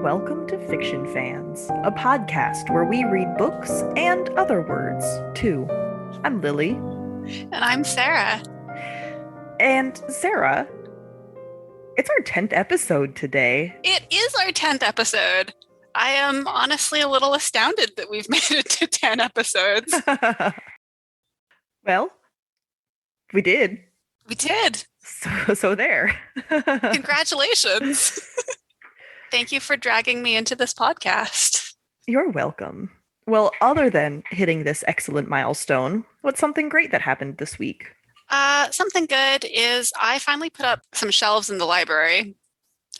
welcome to Fiction Fans, a podcast where we read books and other words, too. I'm Lily. And I'm Sarah. And Sarah, it's our 10th episode today. It is our 10th episode. I am honestly a little astounded that we've made it to 10 episodes. Well, we did. We did. So there. Congratulations. Thank you for dragging me into this podcast. You're welcome. Well, other than hitting this excellent milestone, what's something great that happened this week? Something good is I finally put up some shelves in the library.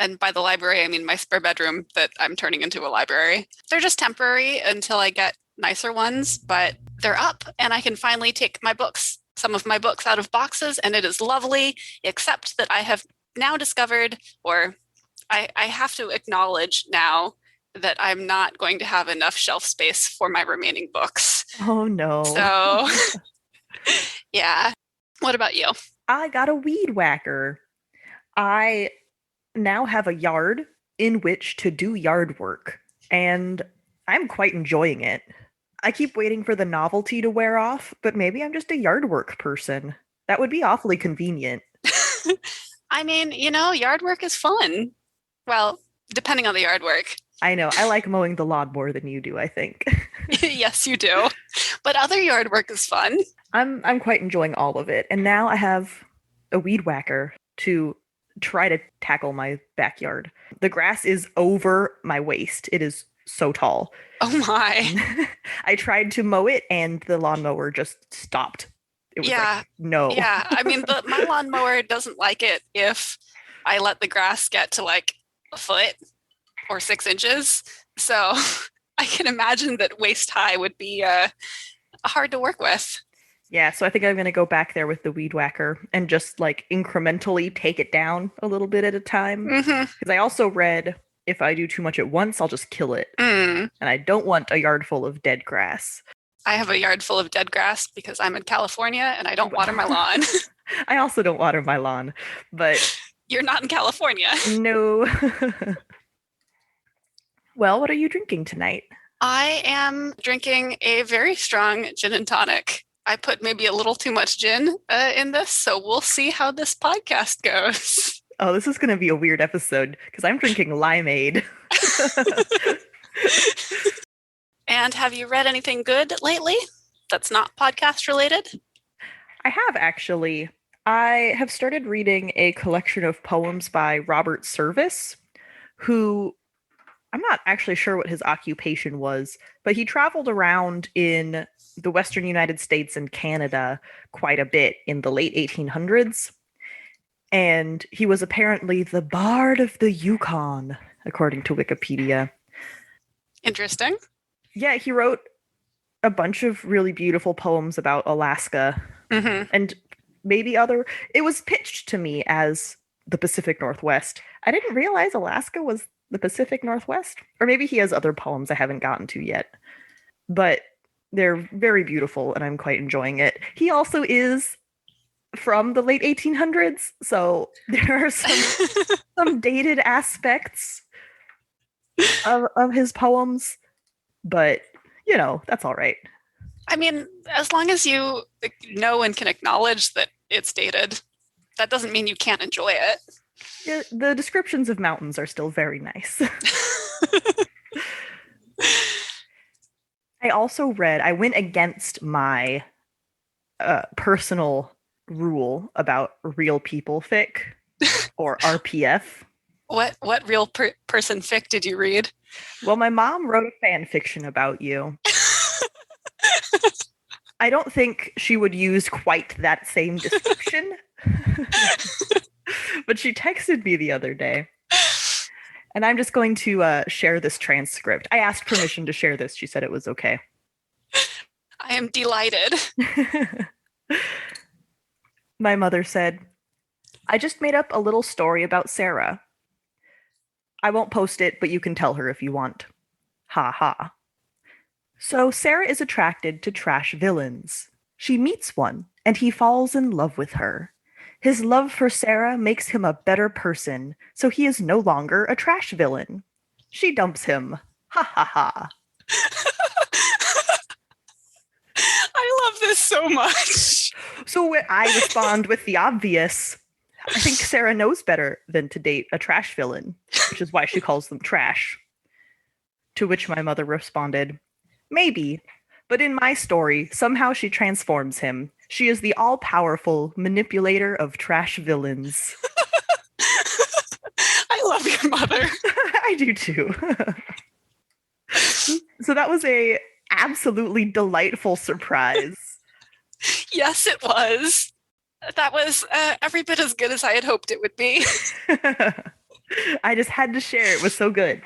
And by the library, I mean my spare bedroom that I'm turning into a library. They're just temporary until I get nicer ones, but they're up and I can finally take some of my books out of boxes, and it is lovely, except that I have now discovered, or I have to acknowledge now, that I'm not going to have enough shelf space for my remaining books. Oh, no. So, yeah. What about you? I got a weed whacker. I now have a yard in which to do yard work, and I'm quite enjoying it. I keep waiting for the novelty to wear off, but maybe I'm just a yard work person. That would be awfully convenient. I mean, yard work is fun. Well, depending on the yard work. I know. I like mowing the lawn more than you do, I think. Yes, you do. But other yard work is fun. I'm quite enjoying all of it. And now I have a weed whacker to try to tackle my backyard. The grass is over my waist. It is so tall. Oh my. I tried to mow it and the lawnmower just stopped. It was like, no. Yeah. I mean, my lawnmower doesn't like it if I let the grass get to like a foot or 6 inches. So I can imagine that waist high would be hard to work with. Yeah, so I think I'm going to go back there with the weed whacker and just like incrementally take it down a little bit at a time. Because I also read if I do too much at once, I'll just kill it. And I don't want a yard full of dead grass. I have a yard full of dead grass because I'm in California and I don't water my lawn. I also don't water my lawn, but... You're not in California. No. Well, what are you drinking tonight? I am drinking a very strong gin and tonic. I put maybe a little too much gin in this, so we'll see how this podcast goes. Oh, this is going to be a weird episode because I'm drinking limeade. And have you read anything good lately that's not podcast related? I have, actually. I have started reading a collection of poems by Robert Service, who I'm not actually sure what his occupation was, but he traveled around in the Western United States and Canada quite a bit in the late 1800s. And he was apparently the Bard of the Yukon, according to Wikipedia. Interesting. Yeah, he wrote a bunch of really beautiful poems about Alaska and maybe it was pitched to me as the Pacific Northwest. I didn't realize Alaska was the Pacific Northwest. Or maybe he has other poems I haven't gotten to yet. But they're very beautiful and I'm quite enjoying it. He also is from the late 1800s, so there are some dated aspects of his poems, but that's all right. I mean, as long as you know and can acknowledge that it's dated, that doesn't mean you can't enjoy it. Yeah, the descriptions of mountains are still very nice. I went against my personal rule about real people fic, or RPF. What real person fic did you read? Well, my mom wrote a fan fiction about you. I don't think she would use quite that same description. But she texted me the other day. And I'm just going to share this transcript. I asked permission to share this. She said it was okay. I am delighted. My mother said, I just made up a little story about Sarah. I won't post it, but you can tell her if you want. Ha ha. So Sarah is attracted to trash villains. She meets one, and he falls in love with her. His love for Sarah makes him a better person, so he is no longer a trash villain. She dumps him. Ha ha ha. I love this so much. So I respond with the obvious. I think Sarah knows better than to date a trash villain, which is why she calls them trash. To which my mother responded, maybe, but in my story, somehow she transforms him. She is the all-powerful manipulator of trash villains. I love your mother. I do too. So that was a absolutely delightful surprise. Yes, it was. That was every bit as good as I had hoped it would be. I just had to share. It was so good.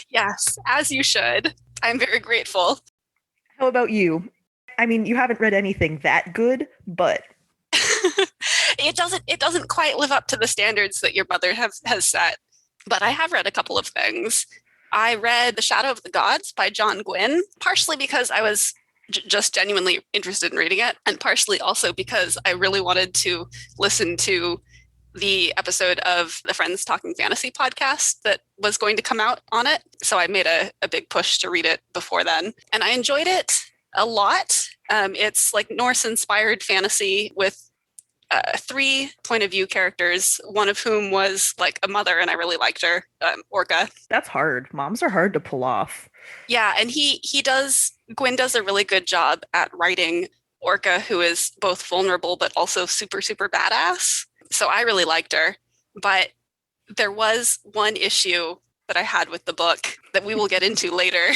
Yes, as you should. I'm very grateful. How about you? I mean, you haven't read anything that good, but it doesn't quite live up to the standards that your mother has set. But I have read a couple of things. I read The Shadow of the Gods by John Gwynne, partially because I was just genuinely interested in reading it, and partially also because I really wanted to listen to the episode of the Friends Talking Fantasy podcast that was going to come out on it. So I made a big push to read it before then. And I enjoyed it a lot. It's like Norse-inspired fantasy with 3 point of view characters, one of whom was like a mother, and I really liked her, Orca. That's hard. Moms are hard to pull off. Yeah, and Gwyn does a really good job at writing Orca, who is both vulnerable but also super, super badass. So I really liked her. But there was one issue that I had with the book that we will get into later.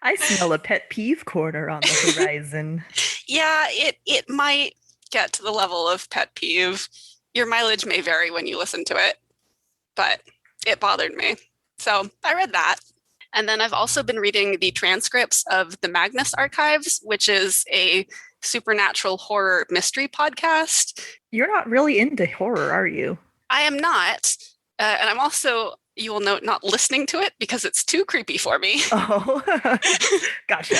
I smell a pet peeve corner on the horizon. Yeah, it might get to the level of pet peeve. Your mileage may vary when you listen to it, but it bothered me. So I read that. And then I've also been reading the transcripts of the Magnus Archives, which is a supernatural horror mystery podcast. You're not really into horror, are you? I am not. And I'm also, you will note, not listening to it because it's too creepy for me. Oh, gotcha.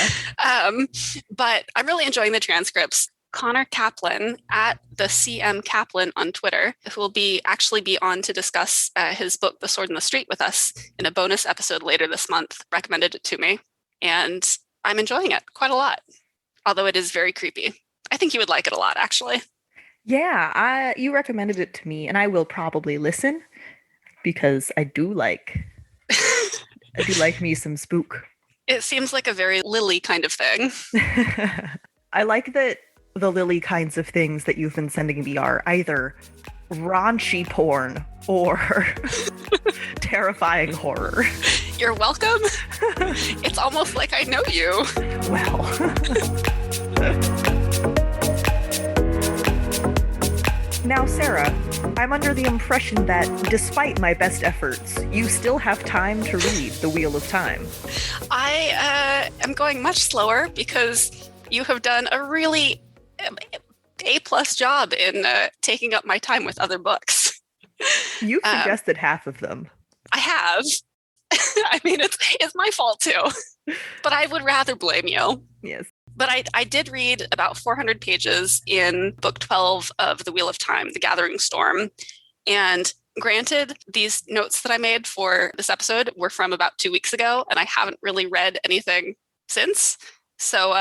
But I'm really enjoying the transcripts. Connor Kaplan at the CM Kaplan on Twitter, who will actually be on to discuss his book, The Sword in the Street, with us in a bonus episode later this month, recommended it to me. And I'm enjoying it quite a lot, although it is very creepy. I think you would like it a lot, actually. Yeah, you recommended it to me, and I will probably listen because I do like me some spook. It seems like a very Lily kind of thing. I like that the Lily kinds of things that you've been sending me are either raunchy porn or terrifying horror. You're welcome. It's almost like I know you. Well. Now, Sarah, I'm under the impression that despite my best efforts, you still have time to read The Wheel of Time. I am going much slower because you have done a really A+ job in taking up my time with other books. You've suggested half of them. I have. I mean, it's my fault too, but I would rather blame you. Yes. But I did read about 400 pages in book 12 of The Wheel of Time, The Gathering Storm. And granted, these notes that I made for this episode were from about 2 weeks ago, and I haven't really read anything since. So,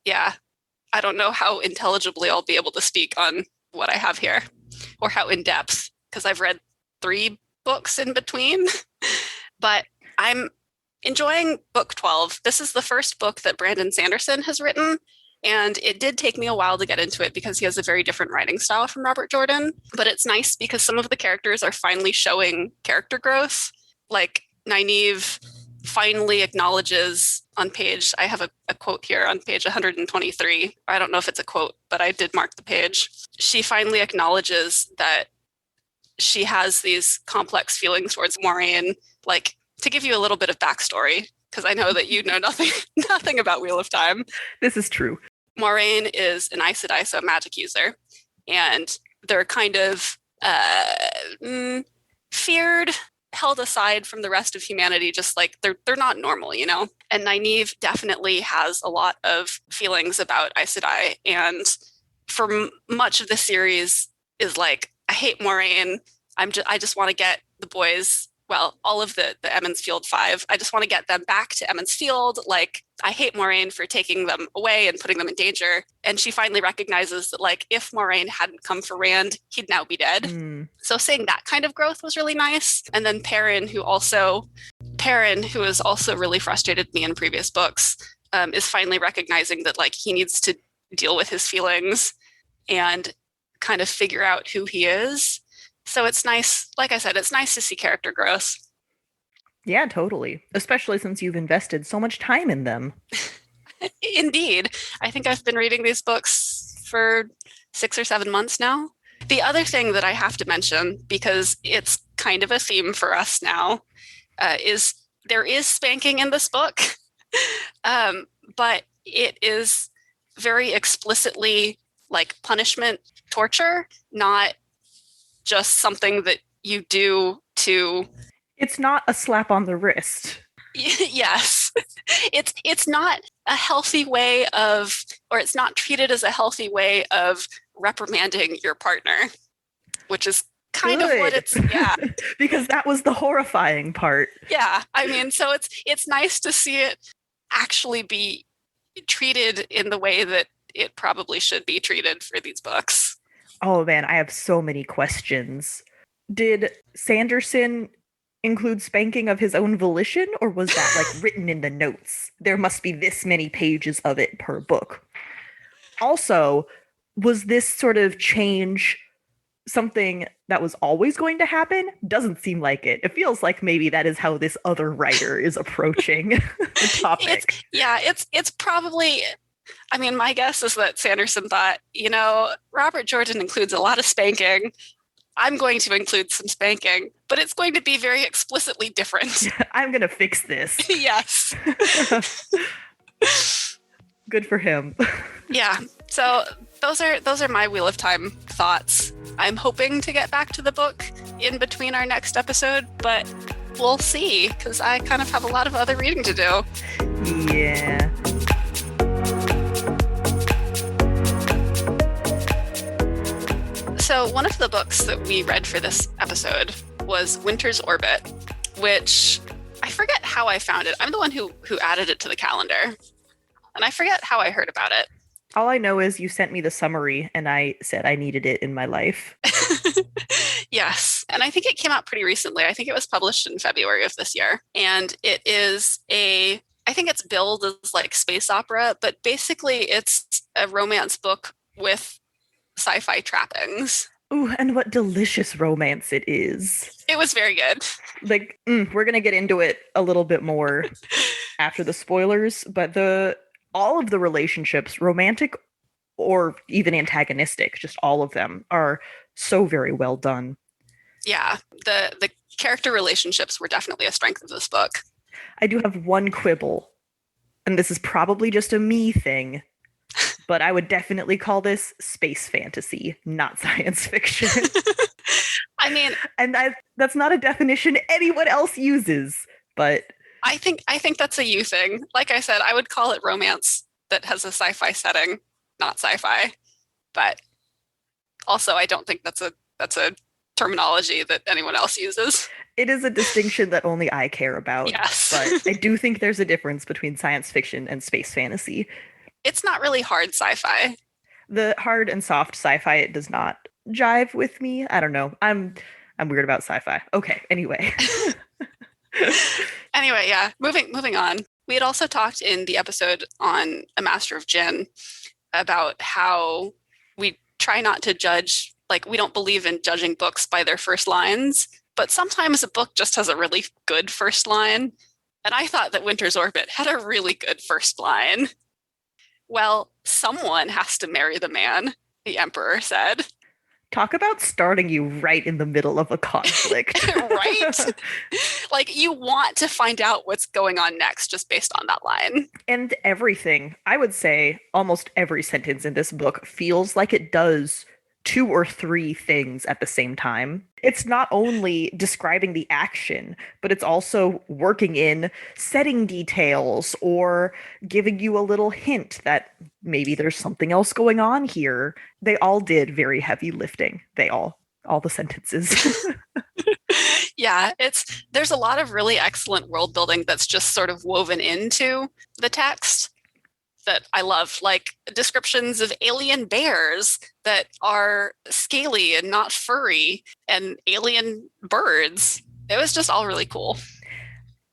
yeah, I don't know how intelligibly I'll be able to speak on what I have here, or how in depth, because I've read 3 books in between. But I'm enjoying book 12. This is the first book that Brandon Sanderson has written, and it did take me a while to get into it because he has a very different writing style from Robert Jordan. But it's nice because some of the characters are finally showing character growth. Like Nynaeve finally acknowledges on page, I have a quote here on page 123. I don't know if it's a quote, but I did mark the page. She finally acknowledges that she has these complex feelings towards Moiraine. Like, to give you a little bit of backstory, because I know that you know nothing about Wheel of Time. This is true. Moiraine is an Aes Sedai, so a magic user, and they're kind of feared, held aside from the rest of humanity, just like they're not normal, you know? And Nynaeve definitely has a lot of feelings about Aes Sedai, and for much of the series is like, I hate Moiraine. I just want to get the boys well, all of the Emmons Field Five. I just want to get them back to Emmons Field. Like, I hate Moraine for taking them away and putting them in danger. And she finally recognizes that, like, if Moraine hadn't come for Rand, he'd now be dead. So seeing that kind of growth was really nice. And then Perrin, who has also really frustrated me in previous books, is finally recognizing that, like, he needs to deal with his feelings and kind of figure out who he is. So it's nice, like I said, it's nice to see character growth. Yeah, totally. Especially since you've invested so much time in them. Indeed. I think I've been reading these books for 6 or 7 months now. The other thing that I have to mention, because it's kind of a theme for us now, is there is spanking in this book, but it is very explicitly like punishment, torture, not just something that you do to... It's not a slap on the wrist. Yes. It's not a healthy way of, or it's not treated as a healthy way of reprimanding your partner, which is kind of what it's, yeah. Because that was the horrifying part. Yeah. I mean, so it's nice to see it actually be treated in the way that it probably should be treated for these books. Oh man, I have so many questions. Did Sanderson include spanking of his own volition, or was that like written in the notes? There must be this many pages of it per book. Also, was this sort of change something that was always going to happen? Doesn't seem like it. It feels like maybe that is how this other writer is approaching the topic. It's probably... I mean, my guess is that Sanderson thought, Robert Jordan includes a lot of spanking. I'm going to include some spanking, but it's going to be very explicitly different. I'm going to fix this. Yes. Good for him. Yeah. So those are my Wheel of Time thoughts. I'm hoping to get back to the book in between our next episode, but we'll see, because I kind of have a lot of other reading to do. Yeah. So one of the books that we read for this episode was Winter's Orbit, which I forget how I found it. I'm the one who added it to the calendar, and I forget how I heard about it. All I know is you sent me the summary, and I said I needed it in my life. Yes, and I think it came out pretty recently. I think it was published in February of this year, and it is I think it's billed as like space opera, but basically it's a romance book with sci-fi trappings. Ooh, and what delicious romance it is. It was very good. Like, we're going to get into it a little bit more after the spoilers, but all of the relationships, romantic or even antagonistic, just all of them are so very well done. Yeah, the character relationships were definitely a strength of this book. I do have one quibble, and this is probably just a me thing, but I would definitely call this space fantasy, not science fiction. I mean, and that's not a definition anyone else uses, but I think that's a you thing. Like I said, I would call it romance that has a sci-fi setting, not sci-fi. But also, I don't think that's a terminology that anyone else uses. It is a distinction that only I care about. Yes. But I do think there's a difference between science fiction and space fantasy. It's not really hard sci-fi. The hard and soft sci-fi, it does not jive with me. I don't know. I'm weird about sci-fi. Okay, anyway. Anyway, yeah, moving on. We had also talked in the episode on A Master of Djinn about how we try not to judge, like we don't believe in judging books by their first lines, but sometimes a book just has a really good first line. And I thought that Winter's Orbit had a really good first line. Well, someone has to marry the man, the Emperor said. Talk about starting you right in the middle of a conflict. Right? Like, you want to find out what's going on next just based on that line. And everything, I would say almost every sentence in this book feels like it does 2 or 3 things at the same time. It's not only describing the action, but it's also working in setting details or giving you a little hint that maybe there's something else going on here. They all did very heavy lifting. All the sentences. Yeah, there's a lot of really excellent world building that's just sort of woven into the text that I love, like descriptions of alien bears that are scaly and not furry, and alien birds. It was just all really cool.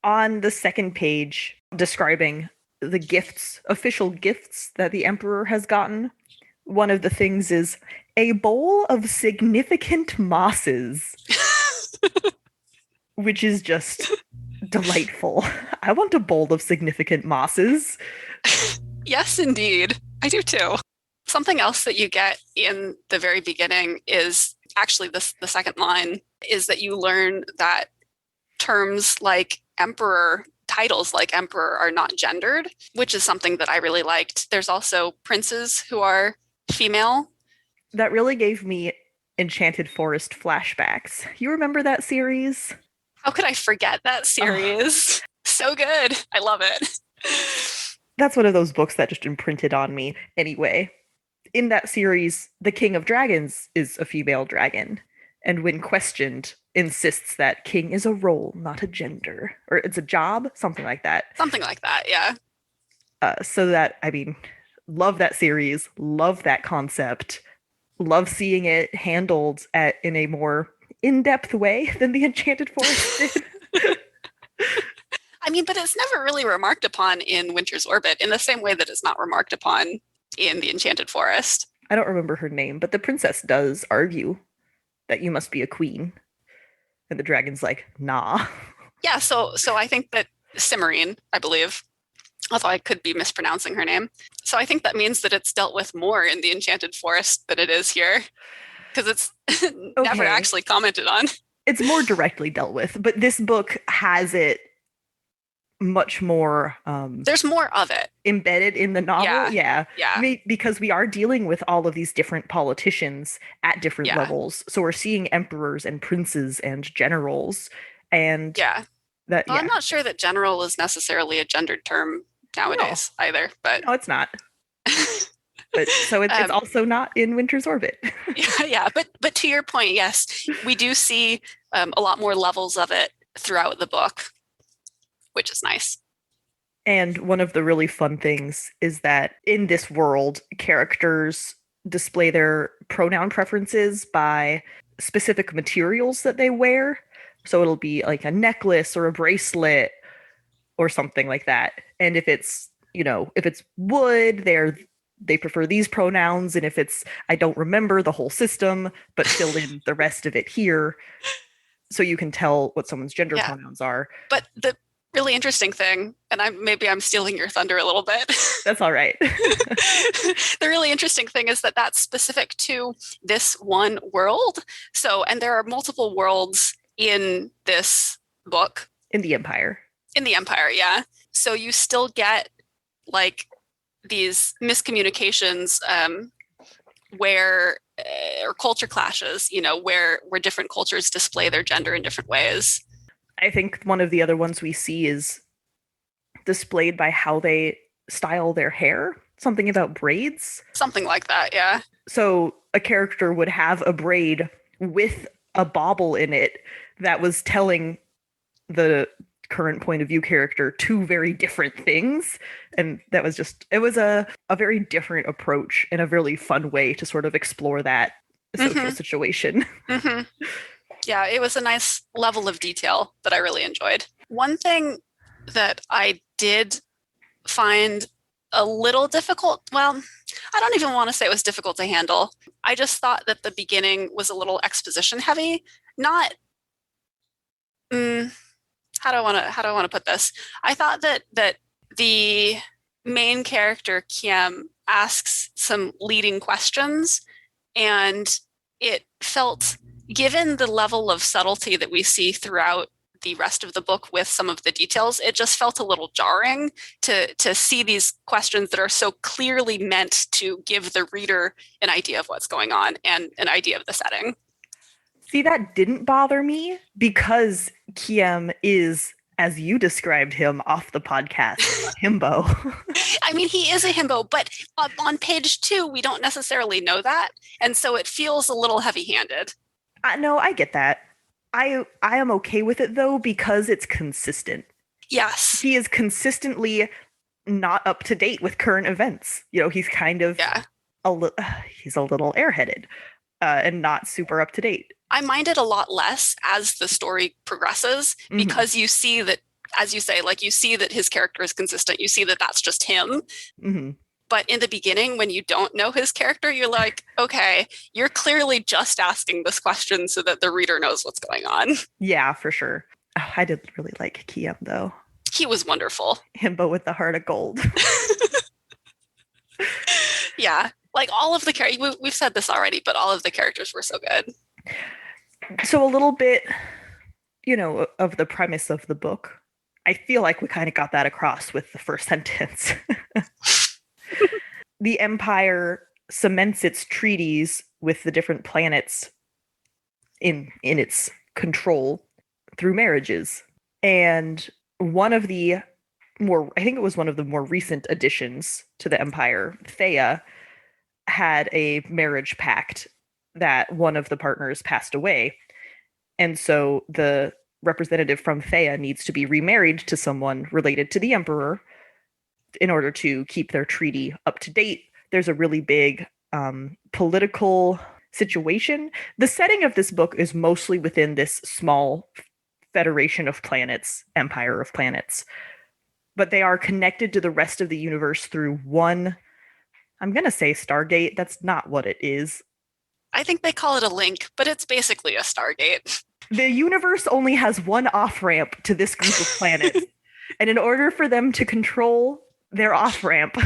On the second page, describing the gifts, official gifts that the Emperor has gotten, one of the things is a bowl of significant mosses, which is just delightful. I want a bowl of significant mosses. Yes, indeed. I do too. Something else that you get in the very beginning is actually the second line is that you learn that terms like emperor, titles like emperor are not gendered, which is something that I really liked. There's also princes who are female. That really gave me Enchanted Forest flashbacks. You remember that series? How could I forget that series? So good. I love it. That's one of those books that just imprinted on me. Anyway, in that series, the King of Dragons is a female dragon, and when questioned, insists that king is a role, not a gender. Or it's a job, something like that. Something like that, yeah. So that, I mean, love that series, love that concept, love seeing it handled in a more in-depth way than the Enchanted Forest did. I mean, but it's never really remarked upon in Winter's Orbit in the same way that it's not remarked upon in the Enchanted Forest. I don't remember her name, but the princess does argue that you must be a queen. And the dragon's like, nah. Yeah, so I think that Cimarine, I believe, although I could be mispronouncing her name. So I think that means that it's dealt with more in the Enchanted Forest than it is here, because it's never actually commented on. It's more directly dealt with, but this book has it much more there's more of it embedded in the novel. Yeah. Because we are dealing with all of these different politicians at different levels, so we're seeing emperors and princes and generals, and I'm not sure that general is necessarily a gendered term nowadays either, but no, it's not. But so it's also not in Winter's Orbit. But to your point, yes, we do see a lot more levels of it throughout the book, which is nice. And one of the really fun things is that in this world, characters display their pronoun preferences by specific materials that they wear. So it'll be like a necklace or a bracelet or something like that. And if it's wood, they prefer these pronouns. And if it's, I don't remember the whole system, but fill in the rest of it here. So you can tell what someone's gender pronouns are. But the really interesting thing, and maybe I'm stealing your thunder a little bit. That's all right. The really interesting thing is that that's specific to this one world. So, and there are multiple worlds in this book. In the Empire. In the Empire, yeah. So you still get like these miscommunications where or culture clashes, where different cultures display their gender in different ways. I think one of the other ones we see is displayed by how they style their hair. Something about braids. Something like that, yeah. So a character would have a braid with a bauble in it that was telling the current point of view character two very different things. And that was it was a very different approach and a really fun way to sort of explore that social situation. Mm-hmm. Yeah, it was a nice level of detail that I really enjoyed. One thing that I did find a little difficult, well, I don't even want to say it was difficult to handle. I just thought that the beginning was a little exposition heavy. Not, how do I want to put this? I thought that the main character, Kiem, asks some leading questions, and it felt, given the level of subtlety that we see throughout the rest of the book with some of the details, it just felt a little jarring to see these questions that are so clearly meant to give the reader an idea of what's going on and an idea of the setting. See, that didn't bother me because Kiem is, as you described him off the podcast, a himbo. I mean, he is a himbo, but on page 2, we don't necessarily know that. And so it feels a little heavy-handed. No, I get that. I am okay with it though because it's consistent. Yes. He is consistently not up to date with current events. He's kind of he's a little airheaded and not super up to date. I mind it a lot less as the story progresses because you see that, as you say, like you see that his character is consistent. You see that that's just him. But in the beginning, when you don't know his character, you're like, okay, you're clearly just asking this question so that the reader knows what's going on. Yeah, for sure. Oh, I did really like Kiem, though. He was wonderful. Himbo with the heart of gold. Yeah. Like all of the characters, we've said this already, but all of the characters were so good. So a little bit, of the premise of the book. I feel like we kind of got that across with the first sentence. The Empire cements its treaties with the different planets in its control through marriages. And one of the more recent additions to the Empire, Thea, had a marriage pact that one of the partners passed away. And so the representative from Thea needs to be remarried to someone related to the Emperor in order to keep their treaty up to date. There's a really big political situation. The setting of this book is mostly within this small federation of planets, empire of planets. But they are connected to the rest of the universe through one, I'm going to say Stargate. That's not what it is. I think they call it a link, but it's basically a Stargate. The universe only has one off-ramp to this group of planets. And in order for them to control their off-ramp,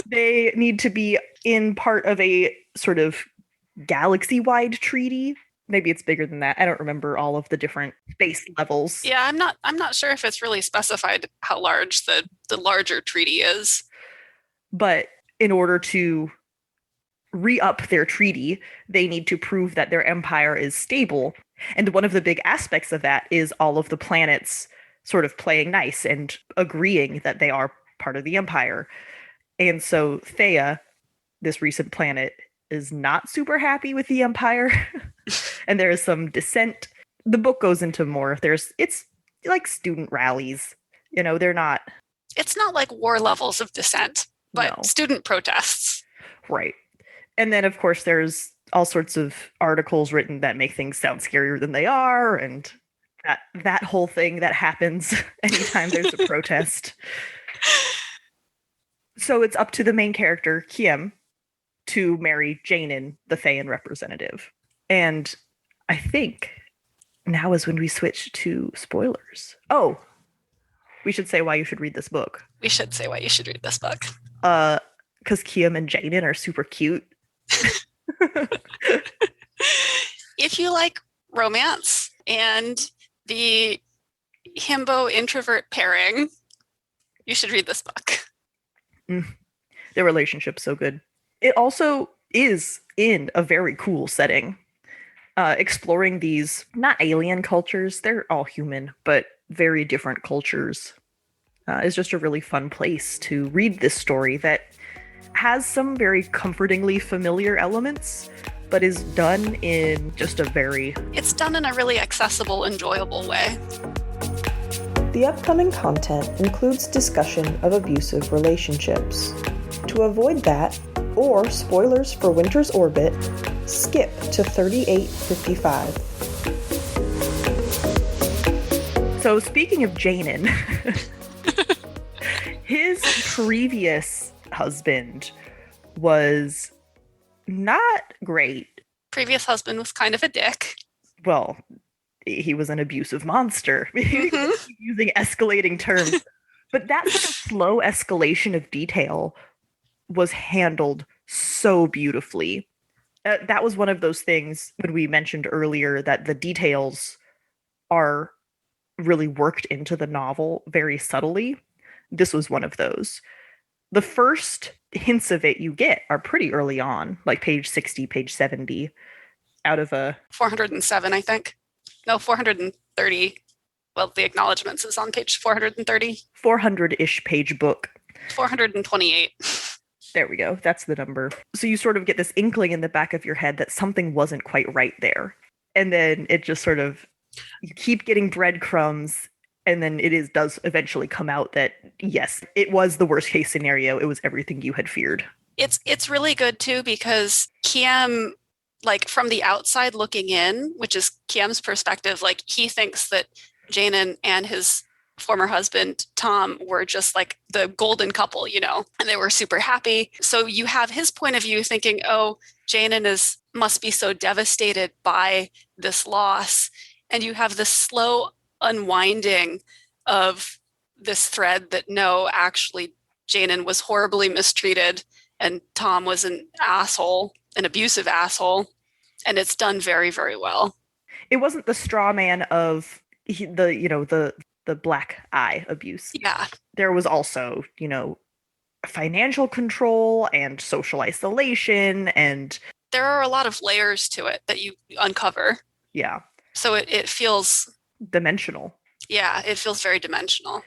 they need to be in part of a sort of galaxy-wide treaty. Maybe it's bigger than that. I don't remember all of the different base levels. Yeah, I'm not sure if it's really specified how large the larger treaty is. But in order to re-up their treaty, they need to prove that their empire is stable. And one of the big aspects of that is all of the planets sort of playing nice and agreeing that they are part of the empire. And so Thea, this recent planet, is not super happy with the empire. And there is some dissent. The book goes into more. It's like student rallies. They're not... It's not like war levels of dissent, but student protests. Right. And then, of course, there's all sorts of articles written that make things sound scarier than they are, and that whole thing that happens anytime there's a protest. So it's up to the main character, Kiem, to marry Janin, the Thean representative. And I think now is when we switch to spoilers. Oh, we should say why you should read this book. We should say why you should read this book. Because Kiem and Janin are super cute. If you like romance and the himbo introvert pairing, you should read this book. Their relationship's so good. It also is in a very cool setting, exploring these not alien cultures, they're all human, but very different cultures. Is just a really fun place to read this story that has some very comfortingly familiar elements, but is done in just a very... It's done in a really accessible, enjoyable way. The upcoming content includes discussion of abusive relationships. To avoid that, or spoilers for Winter's Orbit, skip to 3855. So speaking of Janin, his previous husband was not great. Previous husband was kind of a dick. Well, he was an abusive monster. Using escalating terms. But that sort of slow escalation of detail was handled so beautifully. That was one of those things when we mentioned earlier that the details are really worked into the novel very subtly. This was one of those. The first hints of it you get are pretty early on, like page 60, page 70, out of a... 407, I think. No, 430. Well, the acknowledgements is on page 430. 400-ish page book. 428. There we go. That's the number. So you sort of get this inkling in the back of your head that something wasn't quite right there. And then it just sort of, you keep getting breadcrumbs, and then does eventually come out that, yes, it was the worst case scenario. It was everything you had feared. It's really good, too, because Kiem, like, from the outside looking in, which is Kiem's perspective, like, he thinks that Janen and his former husband, Tom, were just like the golden couple, and they were super happy. So you have his point of view thinking, oh, Janen must be so devastated by this loss. And you have this slow unwinding of this thread that no, actually, Janen was horribly mistreated and Tom was an asshole, an abusive asshole. And it's done very, very well. It wasn't the straw man of the black eye abuse. Yeah. There was also, financial control and social isolation, and there are a lot of layers to it that you uncover. Yeah. So it feels dimensional. Yeah, it feels very dimensional.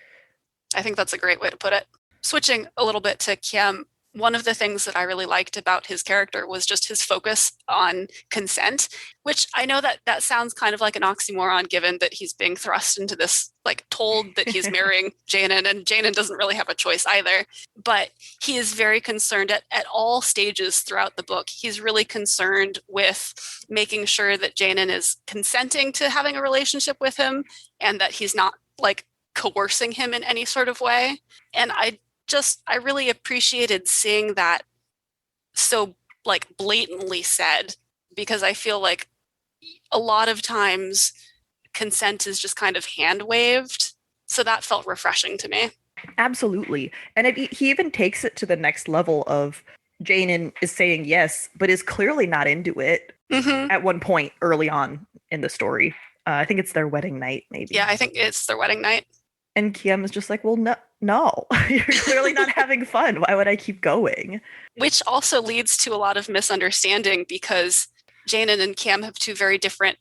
I think that's a great way to put it. Switching a little bit to Kiem, one of the things that I really liked about his character was just his focus on consent, which I know that sounds kind of like an oxymoron given that he's being thrust into this, like, told that he's marrying Janen, and Janen doesn't really have a choice either. But he is very concerned at all stages throughout the book. He's really concerned with making sure that Janen is consenting to having a relationship with him and that he's not, like, coercing him in any sort of way. And I really appreciated seeing that so, like, blatantly said, because I feel like a lot of times consent is just kind of hand waved. So that felt refreshing to me. Absolutely. And he even takes it to the next level of Janen is saying yes, but is clearly not into it at one point early on in the story. I think it's their wedding night, maybe. Yeah, I think it's their wedding night. And Kiem is just like, well, no, you're clearly not having fun. Why would I keep going? Which also leads to a lot of misunderstanding because Janen and Kiem have two very different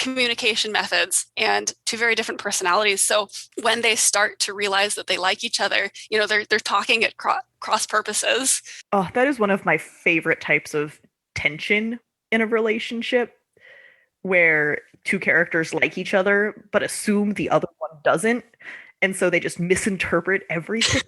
communication methods and two very different personalities. So when they start to realize that they like each other, they're talking at cross purposes. Oh, that is one of my favorite types of tension in a relationship, where two characters like each other but assume the other one doesn't. And so they just misinterpret everything.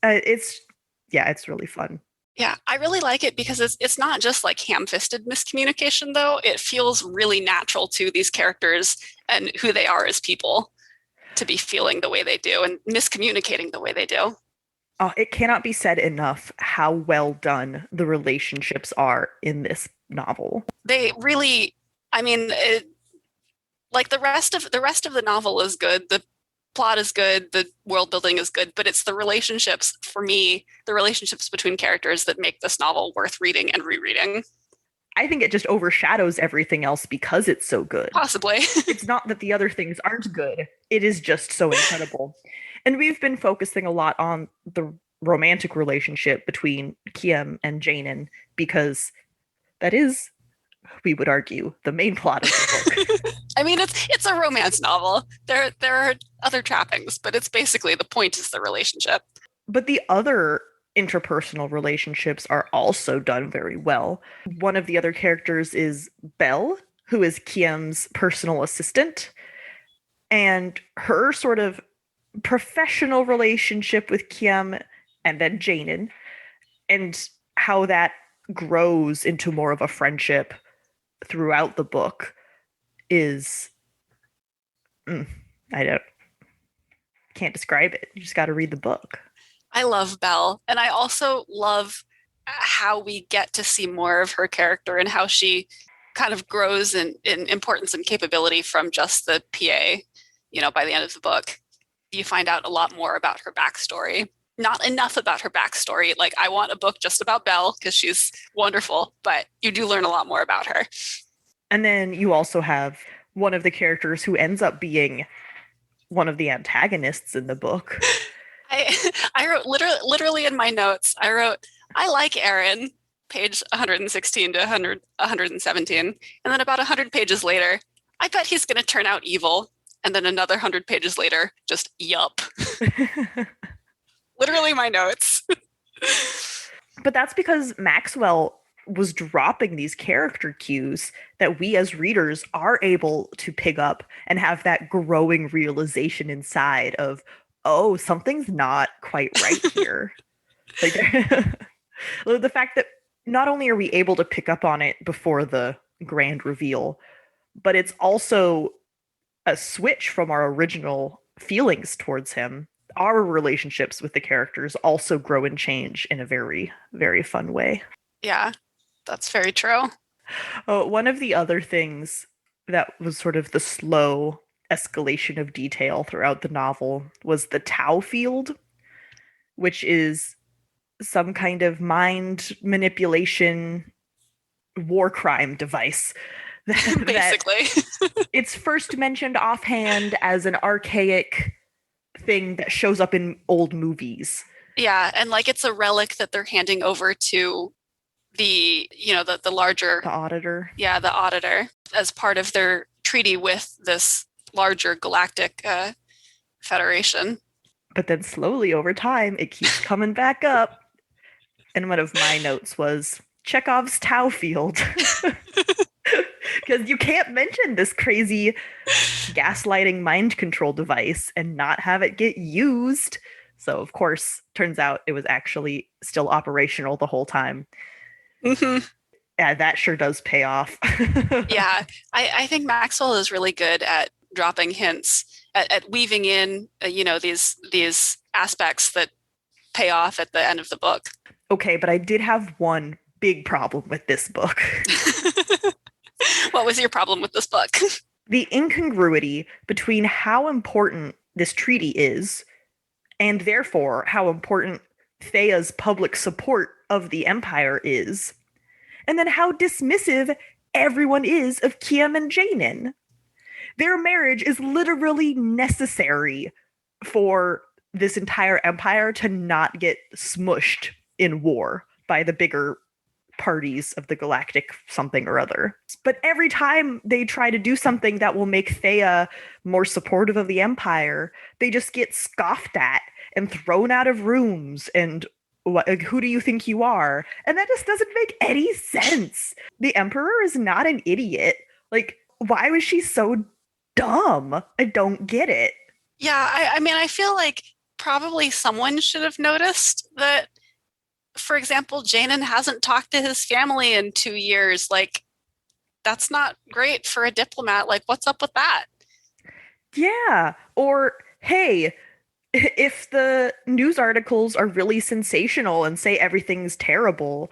It's really fun. Yeah, I really like it because it's not just like ham-fisted miscommunication, though. It feels really natural to these characters and who they are as people to be feeling the way they do and miscommunicating the way they do. Oh, it cannot be said enough how well done the relationships are in this novel. They really, like the rest of the novel is good. The plot is good. The world building is good. But it's the relationships, for me, the relationships between characters that make this novel worth reading and rereading. I think it just overshadows everything else because it's so good. Possibly. It's not that the other things aren't good. It is just so incredible. And we've been focusing a lot on the romantic relationship between Kiem and Janen because that is, we would argue, the main plot of the book. It's a romance novel. There are other trappings, but it's basically the point is the relationship. But the other interpersonal relationships are also done very well. One of the other characters is Belle, who is Kiem's personal assistant, and her sort of professional relationship with Kiem and then Janen, and how that grows into more of a friendship throughout the book is can't describe it. You just got to read the book. I love Belle, and I also love how we get to see more of her character and how she kind of grows in importance and capability from just the PA. By the end of the book, you find out a lot more about her backstory. Not enough about her backstory. Like, I want a book just about Belle because she's wonderful, but you do learn a lot more about her. And then you also have one of the characters who ends up being one of the antagonists in the book. I wrote literally in my notes, I like Aaron, page 116 to 117. And then about 100 pages later, I bet he's going to turn out evil. And then another 100 pages later, just yup. Literally my notes. But that's because Maxwell was dropping these character cues that we as readers are able to pick up and have that growing realization inside of, oh, something's not quite right here. Like the fact that not only are we able to pick up on it before the grand reveal, but it's also a switch from our original feelings towards him. Our relationships with the characters also grow and change in a very, very fun way. Yeah, that's very true. One of the other things that was sort of the slow escalation of detail throughout the novel was the Tau field, which is some kind of mind manipulation war crime device. Basically. It's first mentioned offhand as an archaic thing that shows up in old movies. Yeah, and like it's a relic that they're handing over to the larger... The Auditor. Yeah, the Auditor, as part of their treaty with this larger galactic federation. But then slowly over time, it keeps coming back up. And one of my notes was Chekhov's Tau field. Because you can't mention this crazy gaslighting mind control device and not have it get used. So, of course, turns out it was actually still operational the whole time. Mm-hmm. Yeah, that sure does pay off. Yeah, I think Maxwell is really good at dropping hints, at weaving in, these aspects that pay off at the end of the book. Okay, but I did have one big problem with this book. What was your problem with this book? The incongruity between how important this treaty is, and therefore how important Thea's public support of the Empire is, and then how dismissive everyone is of Kiem and Janin. Their marriage is literally necessary for this entire empire to not get smushed in war by the bigger parties of the galactic something or other. But every time they try to do something that will make Thea more supportive of the Empire, they just get scoffed at and thrown out of rooms and who do you think you are? And that just doesn't make any sense. The Emperor is not an idiot. Like, why was she so dumb? I don't get it. Yeah, I feel like probably someone should have noticed that. For example, Janin hasn't talked to his family in 2 years. Like, that's not great for a diplomat. Like, what's up with that? Yeah. Or, hey, if the news articles are really sensational and say everything's terrible,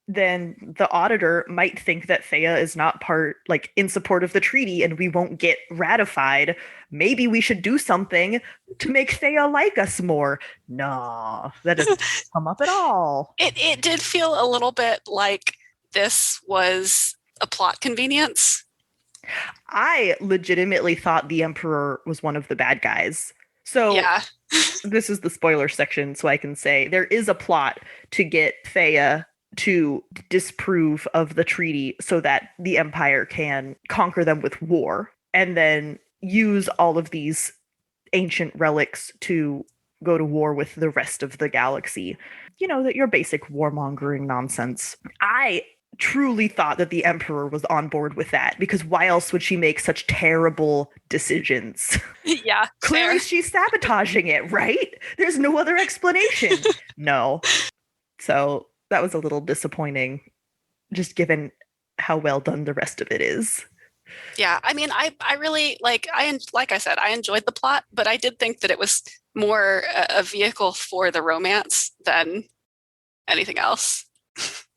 then the Auditor might think that Thea is not in support of the treaty and we won't get ratified. Maybe we should do something to make Thea like us more. No, that doesn't come up at all. It did feel a little bit like this was a plot convenience. I legitimately thought the Emperor was one of the bad guys. So yeah. This is the spoiler section, so I can say there is a plot to get Thea to disprove of the treaty so that the Empire can conquer them with war and then use all of these ancient relics to go to war with the rest of the galaxy. You know, that your basic warmongering nonsense. I truly thought that the Emperor was on board with that because why else would she make such terrible decisions? Yeah. Clearly she's sabotaging it, right? There's no other explanation. No. So that was a little disappointing, just given how well done the rest of it is. Yeah, I mean, I really, like I said, I enjoyed the plot, but I did think that it was more a vehicle for the romance than anything else.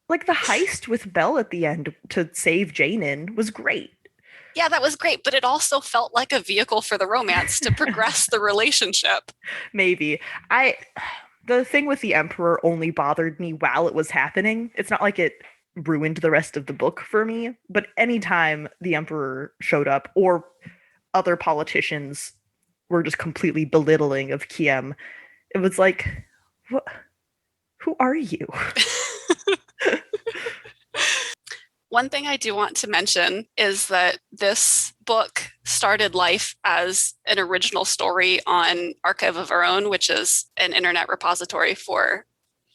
Like the heist with Belle at the end to save Janin was great. Yeah, that was great, but it also felt like a vehicle for the romance to progress the relationship. Maybe. The thing with the Emperor only bothered me while it was happening. It's not like it ruined the rest of the book for me, but anytime the Emperor showed up or other politicians were just completely belittling of Kiem, it was like, what? Who are you? One thing I do want to mention is that this book started life as an original story on Archive of Our Own, which is an internet repository for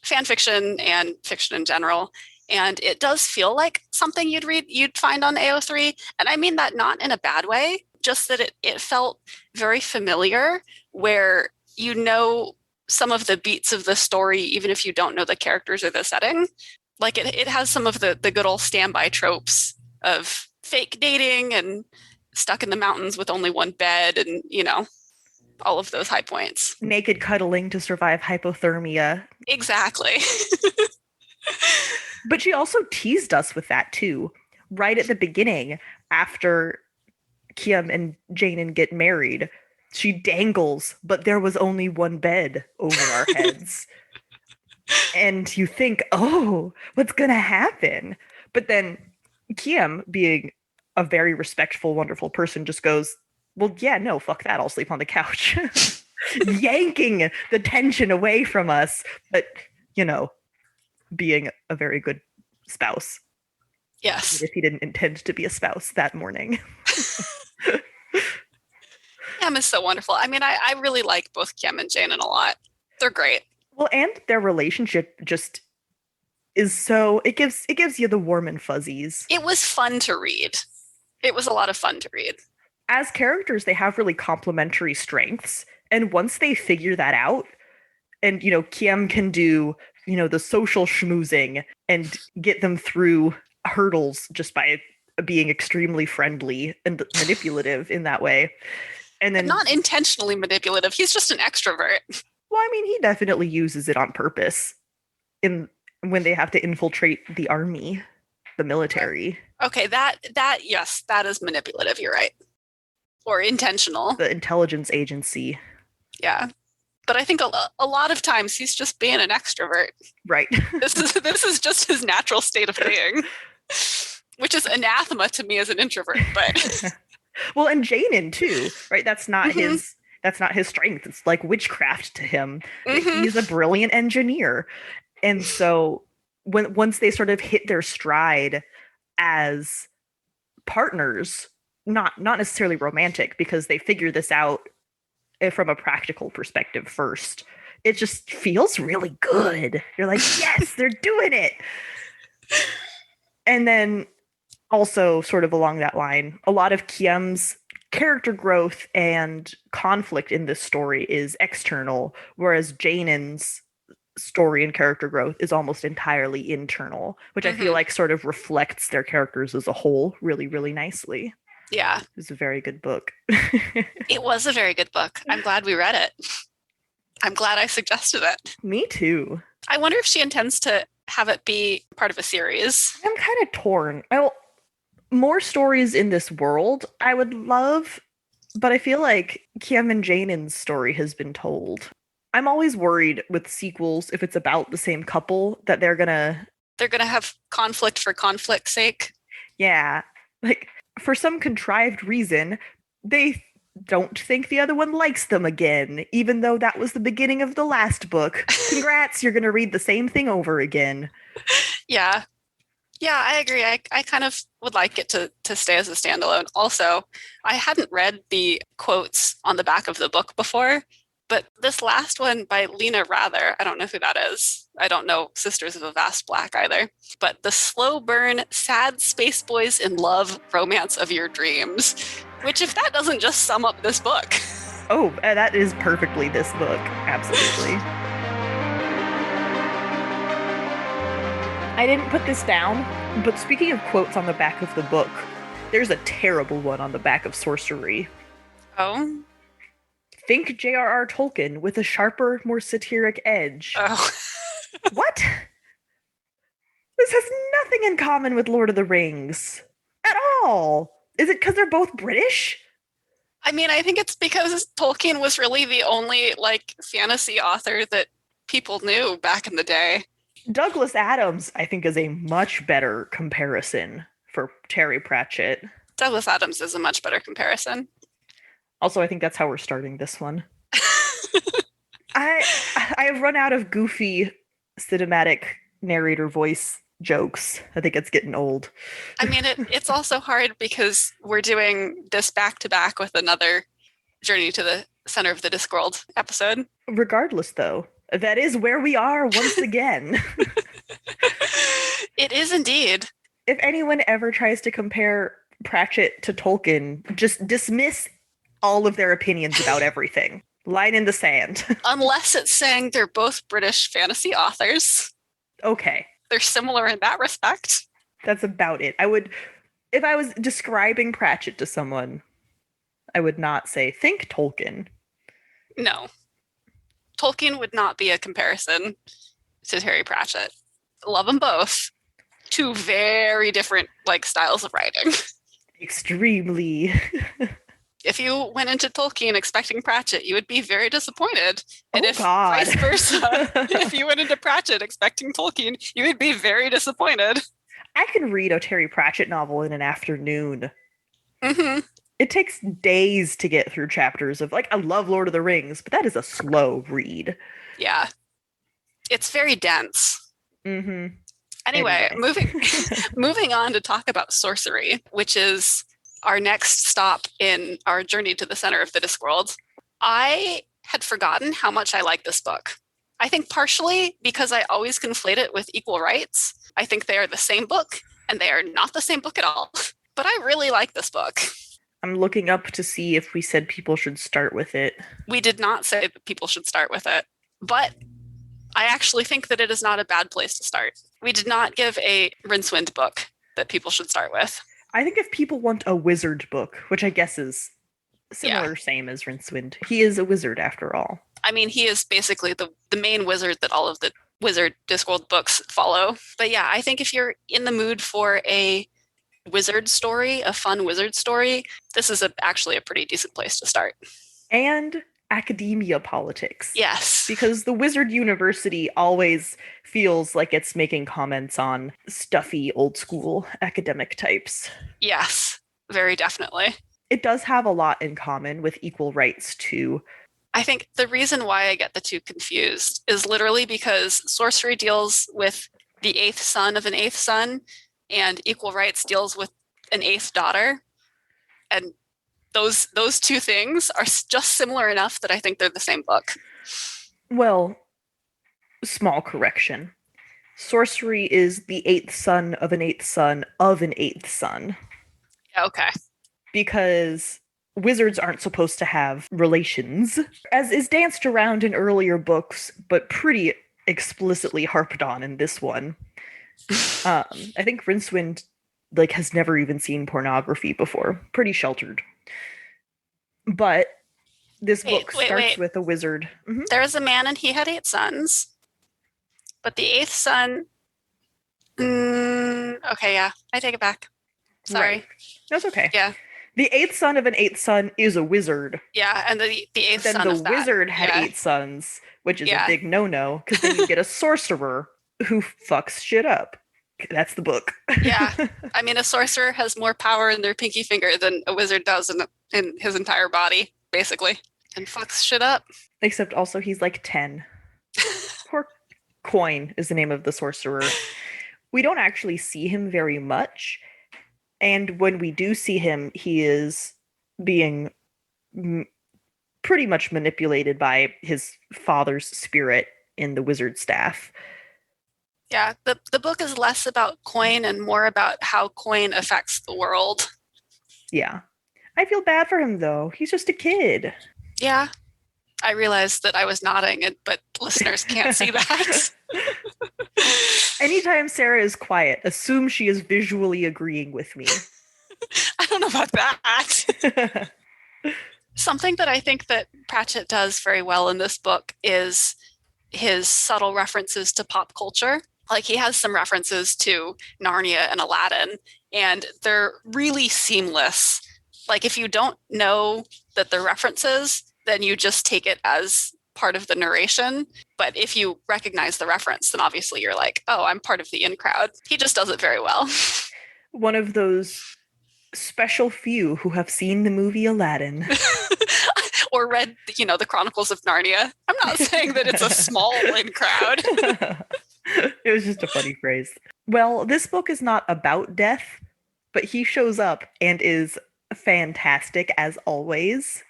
fan fiction and fiction in general. And it does feel like something you'd find on AO3. And I mean that not in a bad way, just that it felt very familiar, where you know some of the beats of the story, even if you don't know the characters or the setting. Like it has some of the good old standby tropes of fake dating and stuck in the mountains with only one bed and, all of those high points. Naked cuddling to survive hypothermia. Exactly. But she also teased us with that too. Right at the beginning, after Kiem and Janen get married, she dangles, but there was only one bed over our heads. And you think, oh, what's going to happen? But then Kiem, being a very respectful, wonderful person, just goes, well, yeah, no, fuck that. I'll sleep on the couch. Yanking the tension away from us. But, being a very good spouse. Yes. Even if he didn't intend to be a spouse that morning. Kiem is so wonderful. I mean, I really like both Kiem and Janen a lot. They're great. Well, and their relationship just is so, it gives you the warm and fuzzies. It was fun to read. It was a lot of fun to read. As characters, they have really complementary strengths. And once they figure that out, and, Kiem can do, the social schmoozing and get them through hurdles just by being extremely friendly and manipulative in that way. And then, but not intentionally manipulative. He's just an extrovert. Well, I mean, he definitely uses it on purpose when they have to infiltrate the army, the military. Okay, that yes, that is manipulative. You're right. Or intentional. The intelligence agency. Yeah. But I think a lot of times he's just being an extrovert. Right. This is just his natural state of being, which is anathema to me as an introvert. But well, and Janen too, right? That's not his strength. It's like witchcraft to him. He's a brilliant engineer, and so once they sort of hit their stride as partners, not necessarily romantic, because they figure this out from a practical perspective first, it just feels really good. You're like, yes, they're doing it. And then also sort of along that line, a lot of Kiem's character growth and conflict in this story is external, whereas Janen's story and character growth is almost entirely internal, which I feel like sort of reflects their characters as a whole really, really nicely. Yeah. It's a very good book. It was a very good book. I'm glad we read it. I'm glad I suggested it. Me too. I wonder if she intends to have it be part of a series. I'm kind of torn. More stories in this world I would love, but I feel like Kiem and Janen's story has been told. I'm always worried with sequels, if it's about the same couple, that they're gonna have conflict for conflict's sake. Yeah. Like, for some contrived reason, they don't think the other one likes them again, even though that was the beginning of the last book. Congrats, you're going to read the same thing over again. Yeah. Yeah, I agree. I kind of would like it to stay as a standalone. Also, I hadn't read the quotes on the back of the book before, but this last one by Lena Rather, I don't know who that is. I don't know Sisters of a Vast Black either. But the slow burn, sad space boys in love romance of your dreams. Which, if that doesn't just sum up this book. Oh, that is perfectly this book. Absolutely. I didn't put this down, but speaking of quotes on the back of the book, there's a terrible one on the back of Sourcery. Oh? Think J.R.R. Tolkien with a sharper, more satiric edge. Oh. What? This has nothing in common with Lord of the Rings. At all. Is it because they're both British? I mean, I think it's because Tolkien was really the only, fantasy author that people knew back in the day. Douglas Adams, I think, is a much better comparison for Terry Pratchett. Douglas Adams is a much better comparison. Also, I think that's how we're starting this one. I have run out of goofy cinematic narrator voice jokes. I think it's getting old. I mean, it's also hard because we're doing this back to back with another Journey to the Center of the Discworld episode. Regardless, though, that is where we are once again. It is indeed. If anyone ever tries to compare Pratchett to Tolkien, just dismiss all of their opinions about everything. Line in the sand. Unless it's saying they're both British fantasy authors. Okay. They're similar in that respect. That's about it. If I was describing Pratchett to someone, I would not say, think Tolkien. No. Tolkien would not be a comparison to Terry Pratchett. Love them both. Two very different styles of writing. Extremely. If you went into Tolkien expecting Pratchett, you would be very disappointed. And God. Vice versa, if you went into Pratchett expecting Tolkien, you would be very disappointed. I can read a Terry Pratchett novel in an afternoon. Mm-hmm. It takes days to get through chapters of, I love Lord of the Rings, but that is a slow read. Yeah. It's very dense. Mm-hmm. Anyway. moving on to talk about Sourcery, which is our next stop in our journey to the center of the Discworld. I had forgotten how much I like this book. I think partially because I always conflate it with Equal Rights. I think they are the same book, and they are not the same book at all. But I really like this book. I'm looking up to see if we said people should start with it. We did not say that people should start with it, but I actually think that it is not a bad place to start. We did not give a Rincewind book that people should start with. I think if people want a wizard book, which I guess is similar, same as Rincewind, he is a wizard after all. I mean, he is basically the main wizard that all of the Wizard Discworld books follow. But yeah, I think if you're in the mood for a wizard story, a fun wizard story, this is actually a pretty decent place to start. And academia politics. Yes. Because the Wizard University always feels like it's making comments on stuffy, old school academic types. Yes, very definitely. It does have a lot in common with Equal Rights, too. I think the reason why I get the two confused is literally because Sourcery deals with the eighth son of an eighth son, and Equal Rights deals with an eighth daughter. And those two things are just similar enough that I think they're the same book. Well, small correction. Sourcery is the eighth son of an eighth son of an eighth son. Okay. Because wizards aren't supposed to have relations, as is danced around in earlier books, but pretty explicitly harped on in this one. I think Rincewind has never even seen pornography before. Pretty sheltered. But this book starts with a wizard. Mm-hmm. There was a man and he had 8 sons. But the 8th son... okay, yeah. I take it back. Sorry. Right. That's okay. Yeah. The 8th son of an 8th son is a wizard. Yeah, and the 8th son of that. Then the wizard had 8 sons, which is a big no-no, because then you get a sorcerer who fucks shit up. That's the book. Yeah. I mean, a sorcerer has more power in their pinky finger than a wizard does in his entire body, basically. And fucks shit up. Except also he's 10. Poor Coin is the name of the sorcerer. We don't actually see him very much. And when we do see him, he is being pretty much manipulated by his father's spirit in the wizard staff. Yeah, the book is less about Coin and more about how Coin affects the world. Yeah. I feel bad for him, though. He's just a kid. Yeah. I realized that I was nodding, but listeners can't see that. Anytime Sarah is quiet, assume she is visually agreeing with me. I don't know about that. Something that I think that Pratchett does very well in this book is his subtle references to pop culture. He has some references to Narnia and Aladdin, and they're really seamless. If you don't know that they're references, then you just take it as part of the narration. But if you recognize the reference, then obviously you're oh, I'm part of the in crowd. He just does it very well. One of those special few who have seen the movie Aladdin. Or read, the Chronicles of Narnia. I'm not saying that it's a small in crowd. It was just a funny phrase. Well, this book is not about death, but he shows up and is fantastic as always.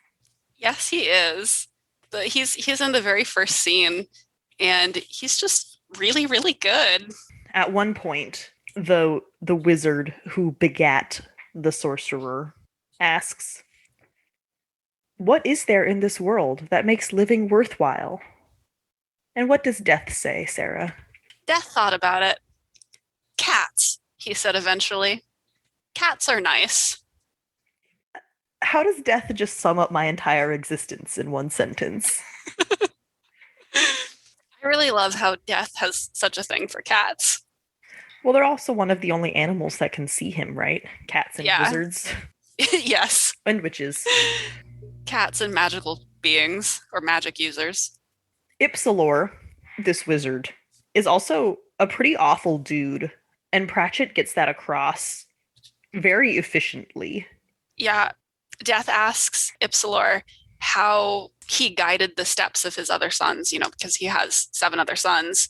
Yes, he is. He's in the very first scene, and he's just really, really good. At one point, the wizard who begat the sorcerer, asks, "What is there in this world that makes living worthwhile?" And what does Death say, Sarah? Death thought about it. Cats, he said eventually. Cats are nice. How does Death just sum up my entire existence in one sentence? I really love how Death has such a thing for cats. Well, they're also one of the only animals that can see him, right? Cats and wizards. Yes. And witches. Cats and magical beings, or magic users. Ipsilor, this wizard, is also a pretty awful dude, and Pratchett gets that across very efficiently. Yeah. Death asks Ipsilor how he guided the steps of his other sons, because he has 7 other sons.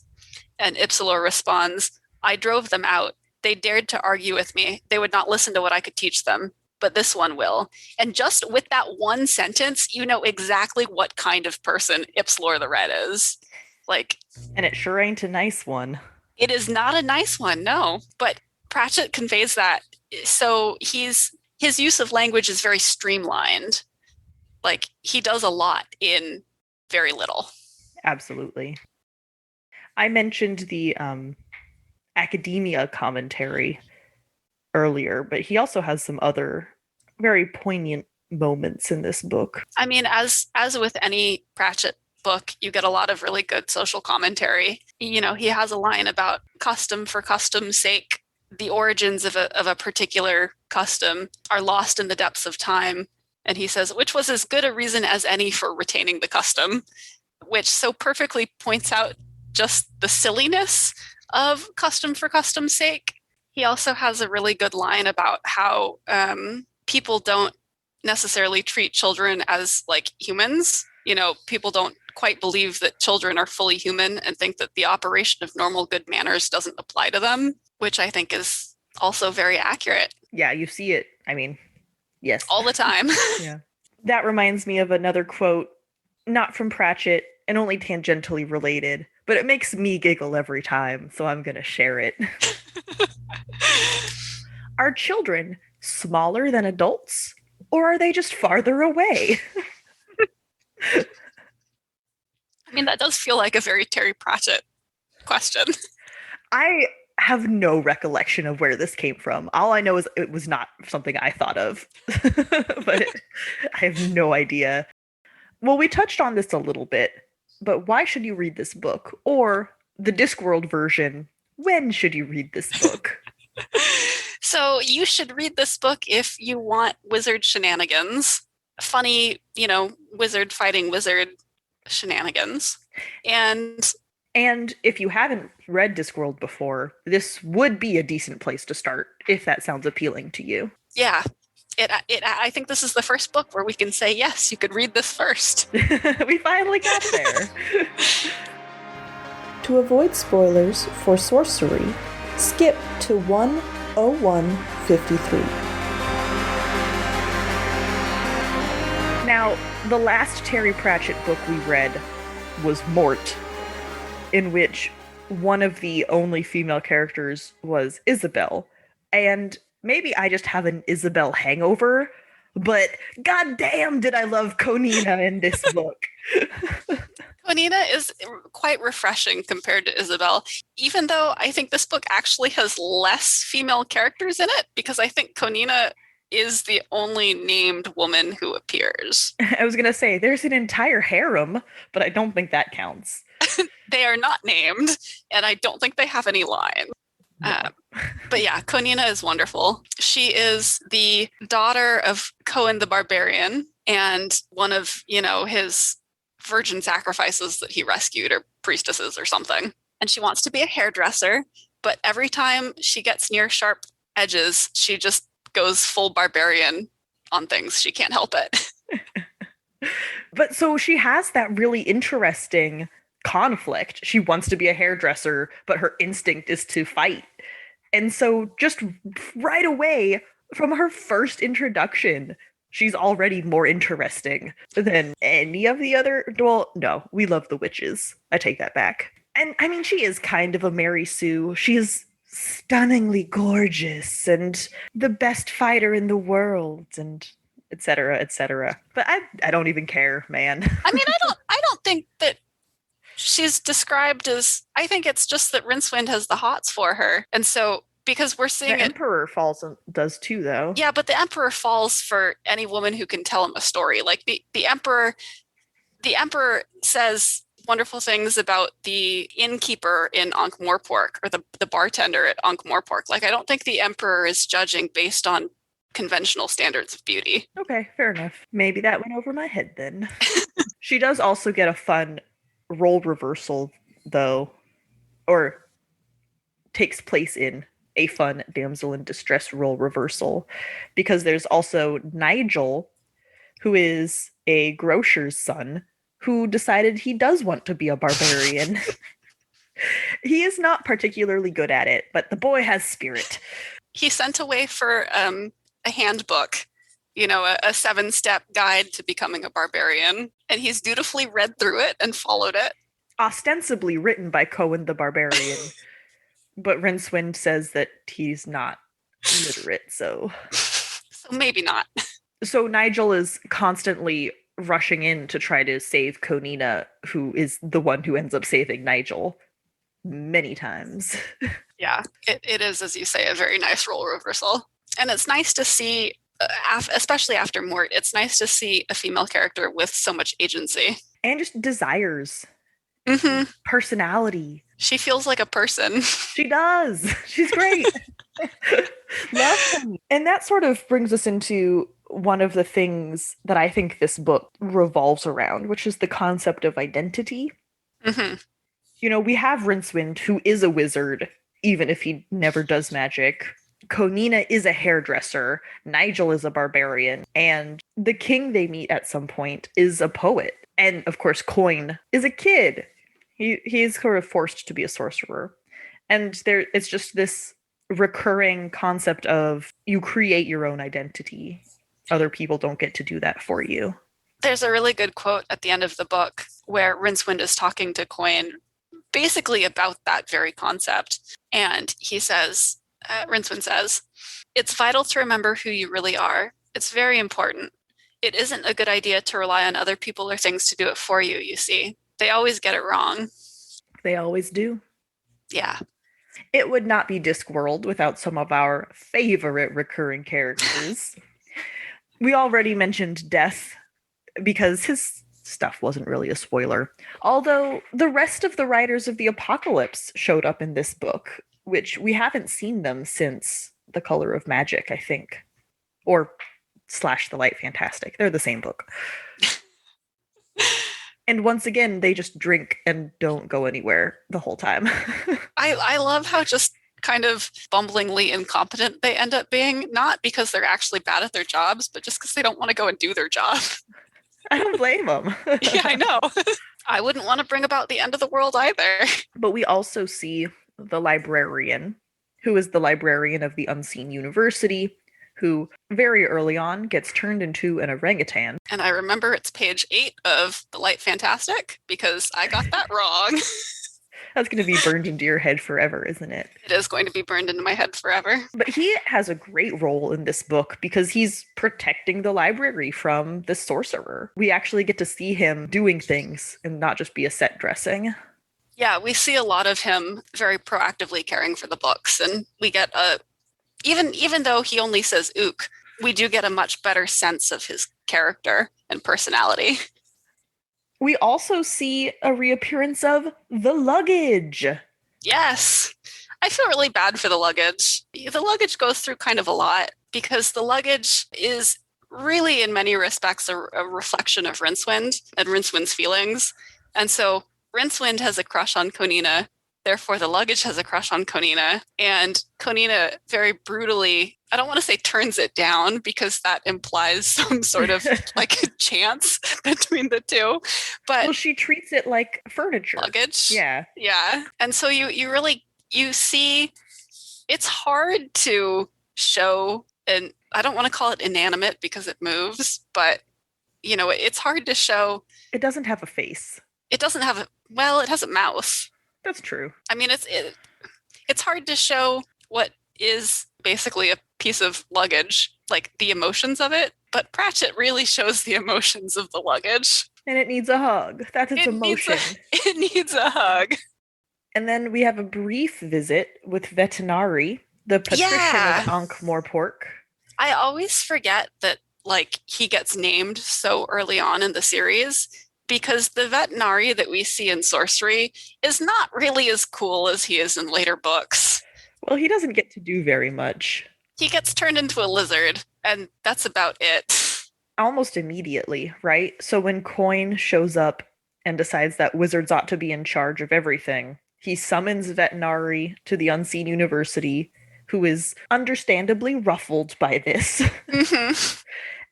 And Ipsilor responds, "I drove them out. They dared to argue with me. They would not listen to what I could teach them, but this one will." And just with that one sentence, you know exactly what kind of person Ipsilor the Red is. And it sure ain't a nice one. It is not a nice one, no. But Pratchett conveys that. So his use of language is very streamlined. He does a lot in very little. Absolutely. I mentioned the academia commentary earlier, but he also has some other very poignant moments in this book. I mean, as with any Pratchett book, you get a lot of really good social commentary. He has a line about custom for custom's sake. The origins of a particular custom are lost in the depths of time. And he says, which was as good a reason as any for retaining the custom, which so perfectly points out just the silliness of custom for custom's sake. He also has a really good line about how people don't necessarily treat children as humans. People don't quite believe that children are fully human and think that the operation of normal good manners doesn't apply to them, which I think is also very accurate. Yeah, you see it. I mean, yes. All the time. Yeah. That reminds me of another quote, not from Pratchett and only tangentially related, but it makes me giggle every time, so I'm going to share it. Are children smaller than adults, or are they just farther away? I mean, that does feel like a very Terry Pratchett question. I have no recollection of where this came from. All I know is it was not something I thought of, but I have no idea. Well, we touched on this a little bit, but why should you read this book? Or the Discworld version, when should you read this book? So you should read this book if you want wizard shenanigans. Funny, wizard fighting wizard shenanigans. And if you haven't read Discworld before, this would be a decent place to start, if that sounds appealing to you. Yeah. I think this is the first book where we can say, yes, you could read this first. We finally got there. To avoid spoilers for Sourcery, skip to 10153. Now, the last Terry Pratchett book we read was Mort, in which one of the only female characters was Isabel. And maybe I just have an Isabel hangover, but goddamn did I love Konina in this book. Konina is quite refreshing compared to Isabel, even though I think this book actually has less female characters in it, because I think Konina is the only named woman who appears. I was going to say, there's an entire harem, but I don't think that counts. They are not named, and I don't think they have any line. But yeah, Konina is wonderful. She is the daughter of Cohen the Barbarian, and one of, his virgin sacrifices that he rescued, or priestesses or something. And she wants to be a hairdresser, but every time she gets near sharp edges, she just goes full barbarian on things. She can't help it. But so she has that really interesting conflict. She wants to be a hairdresser, but her instinct is to fight. And so just right away from her first introduction, she's already more interesting than any of the other. Well, no, we love the witches. I take that back. And I mean, she is kind of a Mary Sue. She's stunningly gorgeous and the best fighter in the world and etc., etc. But I don't even care, man. I mean, I don't think that she's described as, I think it's just that Rincewind has the hots for her. And so, because we're seeing the Emperor falls does too, though. Yeah, but the Emperor falls for any woman who can tell him a story. Like the Emperor says wonderful things about the innkeeper in Ankh-Morpork, or the bartender at Ankh-Morpork. Like, I don't think the Emperor is judging based on conventional standards of beauty. Okay, fair enough. Maybe that went over my head then. She does also get a fun role reversal, though, or takes place in a fun damsel in distress role reversal, because there's also Nigel, who is a grocer's son, who decided he does want to be a barbarian. He is not particularly good at it, but the boy has spirit. He's sent away for a handbook, a 7-step guide to becoming a barbarian, and he's dutifully read through it and followed it. Ostensibly written by Cohen the Barbarian, but Rincewind says that he's not literate, so maybe not. So Nigel is constantly rushing in to try to save Konina, who is the one who ends up saving Nigel many times. Yeah, it is, as you say, a very nice role reversal. And it's nice to see, especially after Mort, it's nice to see a female character with so much agency. And just desires. Mm-hmm. Personality. She feels like a person. She does. She's great. Love him. And that sort of brings us into one of the things that I think this book revolves around, which is the concept of identity. Mm-hmm. We have Rincewind, who is a wizard, even if he never does magic. Konina is a hairdresser. Nigel is a barbarian. And the king they meet at some point is a poet. And, of course, Coin is a kid. He's sort of forced to be a sorcerer. And it's just this recurring concept of you create your own identity. Other people don't get to do that for you. There's a really good quote at the end of the book where Rincewind is talking to Coin basically about that very concept. And he says, Rincewind says, "It's vital to remember who you really are. It's very important. It isn't a good idea to rely on other people or things to do it for you, you see. They always get it wrong." They always do. Yeah. It would not be Discworld without some of our favorite recurring characters. We already mentioned Death, because his stuff wasn't really a spoiler. Although the rest of the Riders of the Apocalypse showed up in this book, which we haven't seen them since The Color of Magic, I think. Or / The Light Fantastic. They're the same book. And once again, they just drink and don't go anywhere the whole time. I love how just kind of bumblingly incompetent they end up being, not because they're actually bad at their jobs, but just because they don't want to go and do their job. I don't blame them. Yeah, I know. I wouldn't want to bring about the end of the world either. But we also see the librarian, who is the librarian of the Unseen University, who very early on gets turned into an orangutan. And I remember it's page 8 of The Light Fantastic, because I got that wrong. That's going to be burned into your head forever, isn't it? It is going to be burned into my head forever. But he has a great role in this book because he's protecting the library from the sorcerer. We actually get to see him doing things and not just be a set dressing. Yeah, we see a lot of him very proactively caring for the books, and we get even though he only says ook, we do get a much better sense of his character and personality. We also see a reappearance of the luggage. Yes. I feel really bad for the luggage. The luggage goes through kind of a lot, because the luggage is really, in many respects, a reflection of Rincewind and Rincewind's feelings. And so Rincewind has a crush on Konina. Therefore, the luggage has a crush on Konina. And Konina very brutally, I don't want to say turns it down, because that implies some sort of like chance between the two. But well, she treats it like furniture. Luggage. Yeah. Yeah. And so you see, it's hard to show, and I don't want to call it inanimate because it moves, but it's hard to show. It doesn't have a face. It doesn't have it has a mouth. That's true. I mean, It's hard to show what is basically a piece of luggage, like the emotions of it, but Pratchett really shows the emotions of the luggage. And it needs a hug. That's its emotion. It needs a hug. And then we have a brief visit with Vetinari, the patrician of Ankh-Morpork. I always forget that, like, he gets named so early on in the series, because the Vetinari that we see in Sourcery is not really as cool as he is in later books. Well, he doesn't get to do very much. He gets turned into a lizard, and that's about it. Almost immediately, right? So when Coin shows up and decides that wizards ought to be in charge of everything, he summons Vetinari to the Unseen University, who is understandably ruffled by this. Mm-hmm.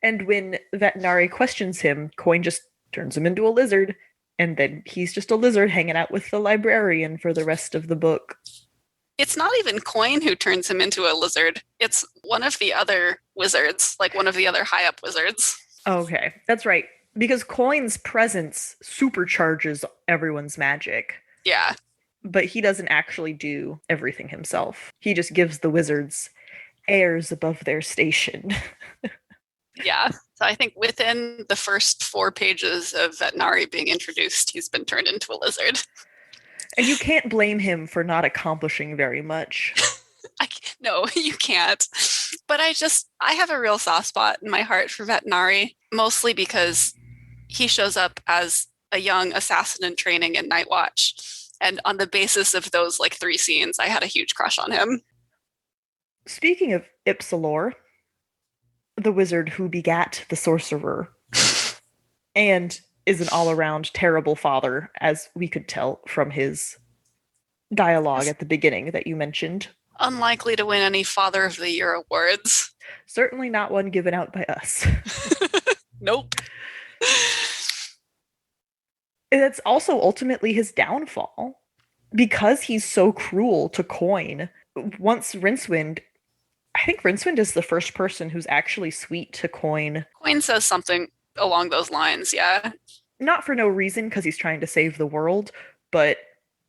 And when Vetinari questions him, Coin just turns him into a lizard, and then he's just a lizard hanging out with the librarian for the rest of the book. It's not even Coin who turns him into a lizard. It's one of the other wizards, like one of the other high-up wizards. Okay, that's right. Because Coin's presence supercharges everyone's magic. Yeah. But he doesn't actually do everything himself. He just gives the wizards airs above their station. Yeah. So I think within the first 4 pages of Vetinari being introduced, he's been turned into a lizard. And you can't blame him for not accomplishing very much. No, you can't. But I have a real soft spot in my heart for Vetinari, mostly because he shows up as a young assassin in training in Night Watch. And on the basis of those 3 scenes, I had a huge crush on him. Speaking of Ipsilor, the wizard who begat the sorcerer, and is an all-around terrible father, as we could tell from his dialogue at the beginning that you mentioned. Unlikely to win any Father of the Year awards. Certainly not one given out by us. Nope. That's also ultimately his downfall. Because he's so cruel to Coin, once Rincewind... I think Rincewind is the first person who's actually sweet to Coin. Coin says something along those lines, yeah. Not for no reason, because he's trying to save the world, but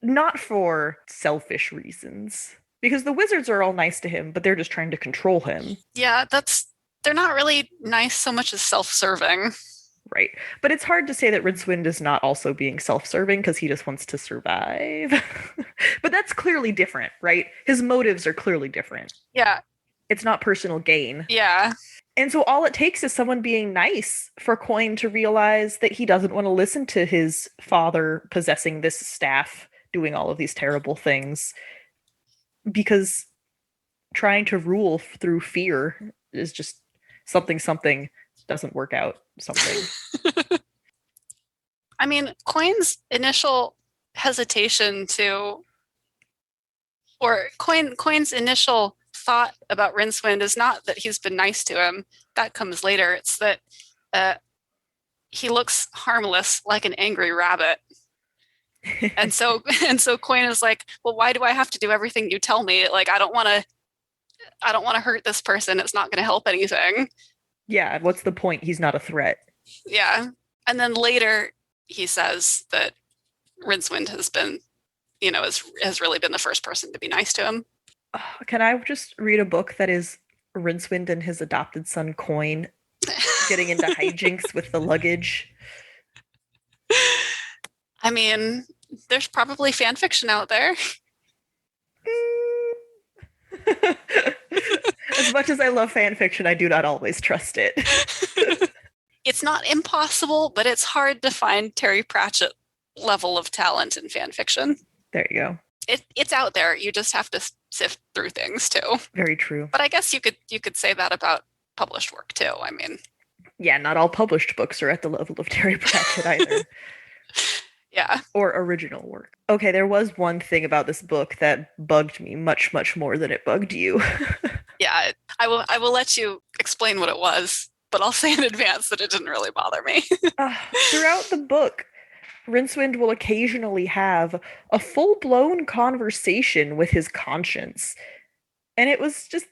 not for selfish reasons. Because the wizards are all nice to him, but they're just trying to control him. Yeah, they're not really nice so much as self-serving. Right. But it's hard to say that Rincewind is not also being self-serving because he just wants to survive. But that's clearly different, right? His motives are clearly different. Yeah. It's not personal gain. Yeah. And so all it takes is someone being nice for Coin to realize that he doesn't want to listen to his father possessing this staff, doing all of these terrible things. Because trying to rule through fear is just something doesn't work out something. I mean, Coin's initial hesitation Coin's initial thought about Rincewind is not that he's been nice to him. That comes later. It's that he looks harmless like an angry rabbit. And so Coin is like, well, why do I have to do everything you tell me? I don't want to hurt this person. It's not going to help anything. Yeah, what's the point? He's not a threat. Yeah. And then later he says that Rincewind has been, has really been the first person to be nice to him. Can I just read a book that is Rincewind and his adopted son Coin getting into hijinks with the luggage? I mean, there's probably fan fiction out there. As much as I love fan fiction, I do not always trust it. It's not impossible, but it's hard to find Terry Pratchett level of talent in fan fiction. There you go. It's out there. You just have to sift through things too. Very true. But I guess you could say that about published work too. I mean, yeah, not all published books are at the level of Terry Pratchett either. Yeah. Or original work. Okay, there was one thing about this book that bugged me much, much more than it bugged you. Yeah, I will let you explain what it was, but I'll say in advance that it didn't really bother me. Throughout the book, Rincewind will occasionally have a full-blown conversation with his conscience. And it was just...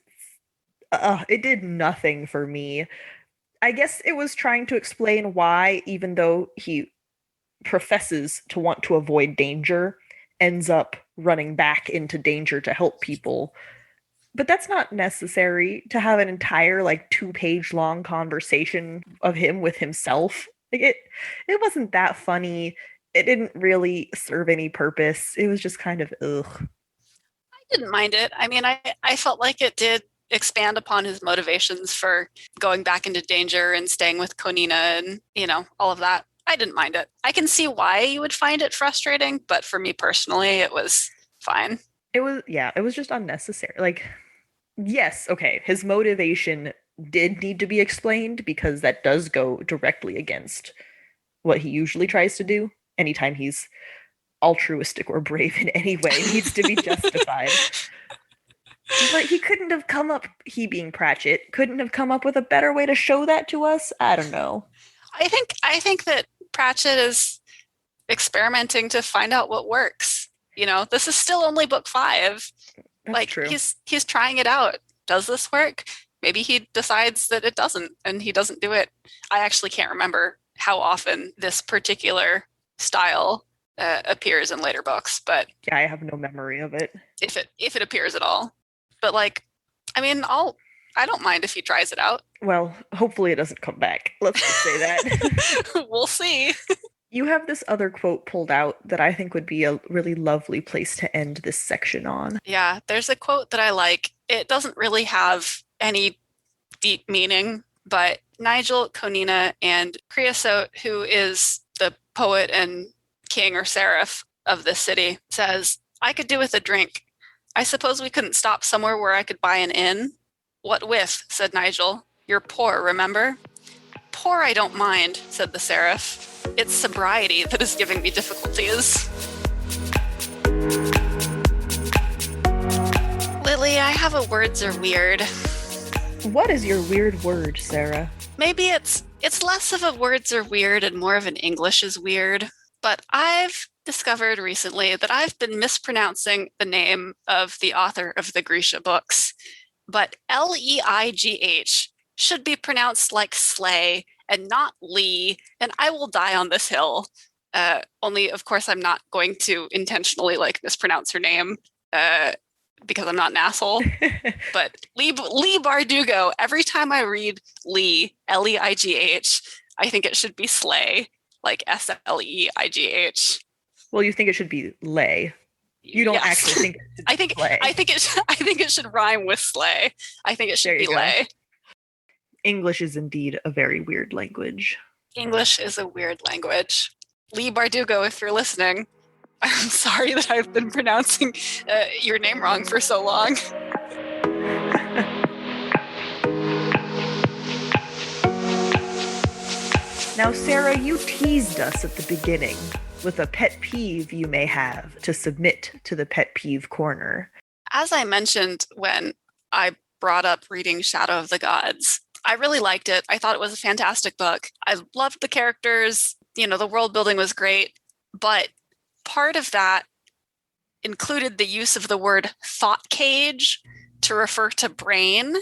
it did nothing for me. I guess it was trying to explain why, even though he professes to want to avoid danger, ends up running back into danger to help people. But that's not necessary to have an entire 2-page long conversation of him with himself. It wasn't that funny. It didn't really serve any purpose. It was just kind of ugh. I didn't mind it. I mean, I felt like it did expand upon his motivations for going back into danger and staying with Konina and, all of that. I didn't mind it. I can see why you would find it frustrating, but for me personally, it was fine. It was just unnecessary. Yes, okay, his motivation did need to be explained because that does go directly against what he usually tries to do. Anytime he's altruistic or brave in any way needs to be justified. But he couldn't have he being Pratchett, couldn't have come up with a better way to show that to us? I don't know. I think that Pratchett is experimenting to find out what works. This is still only book 5. That's true. He's trying it out. Does this work? Maybe he decides that it doesn't and he doesn't do it. I actually can't remember how often this particular style appears in later books, but yeah, I have no memory of it. If it appears at all. But I don't mind if he tries it out. Well, hopefully it doesn't come back. Let's just say that. We'll see. You have this other quote pulled out that I think would be a really lovely place to end this section on. Yeah, there's a quote that I like. It doesn't really have any deep meaning, but Nigel, Konina, and Creosote, who is the poet and king or seraph of this city, says, "I could do with a drink. I suppose we couldn't stop somewhere where I could buy an inn." "What with?" said Nigel. "You're poor, remember?" "Poor I don't mind," said the seraph. "It's sobriety that is giving me difficulties." Lily, I have a words are weird. What is your weird word, Sarah? Maybe it's less of a words are weird and more of an English is weird. But I've discovered recently that I've been mispronouncing the name of the author of the Grisha books. But Leigh should be pronounced like slay and not Lee, and I will die on this hill. Only, of course, I'm not going to intentionally mispronounce her name because I'm not an asshole. But Leigh Bardugo, every time I read Lee, Leigh, I think it should be slay, like Sleigh. Well, you think it should be lay. You don't actually think I think it should rhyme with slay. I think it should be lay. English is indeed a very weird language. English is a weird language. Leigh Bardugo, if you're listening, I'm sorry that I've been pronouncing your name wrong for so long. Now, Sarah, you teased us at the beginning with a pet peeve you may have to submit to the Pet Peeve Corner. As I mentioned when I brought up reading Shadow of the Gods, I really liked it. I thought it was a fantastic book. I loved the characters. The world building was great. But part of that included the use of the word thought cage to refer to brain.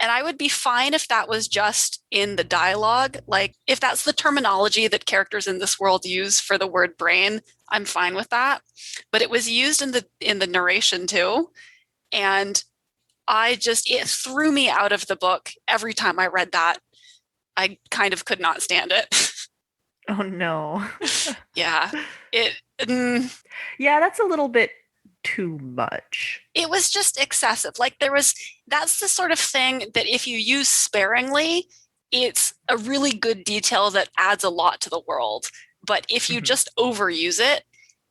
And I would be fine if that was just in the dialogue. If that's the terminology that characters in this world use for the word brain, I'm fine with that. But it was used in the narration too. And it threw me out of the book every time I read that. I kind of could not stand it. Oh no. Yeah. Yeah, that's a little bit too much. It was just excessive. That's the sort of thing that if you use sparingly, it's a really good detail that adds a lot to the world. But if you just overuse it,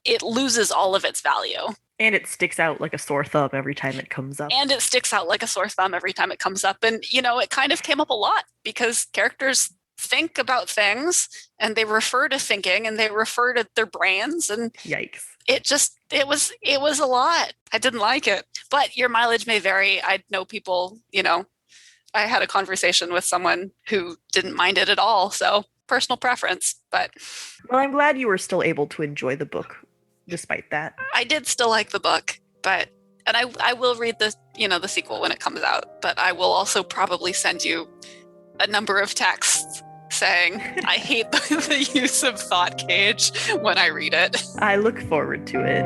it loses all of its value. And it sticks out like a sore thumb every time it comes up. And it kind of came up a lot because characters think about things and they refer to thinking and they refer to their brains, and yikes. It was a lot. I didn't like it. But your mileage may vary. I know people, I had a conversation with someone who didn't mind it at all. So personal preference, but. Well, I'm glad you were still able to enjoy the book despite that. I did still like the book, and I will read the sequel when it comes out, but I will also probably send you a number of texts saying I hate the use of thought cage when I read it. I look forward to it.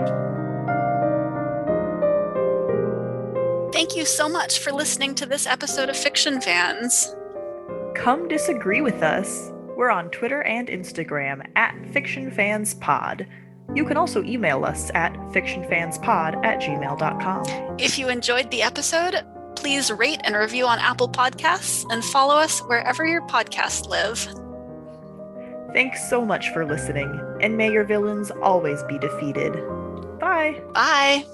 Thank you so much for listening to this episode of Fiction Fans. Come disagree with us. We're on Twitter and Instagram at FictionFansPod. You can also email us at fictionfanspod@gmail.com. If you enjoyed the episode, please rate and review on Apple Podcasts and follow us wherever your podcasts live. Thanks so much for listening, and may your villains always be defeated. Bye! Bye!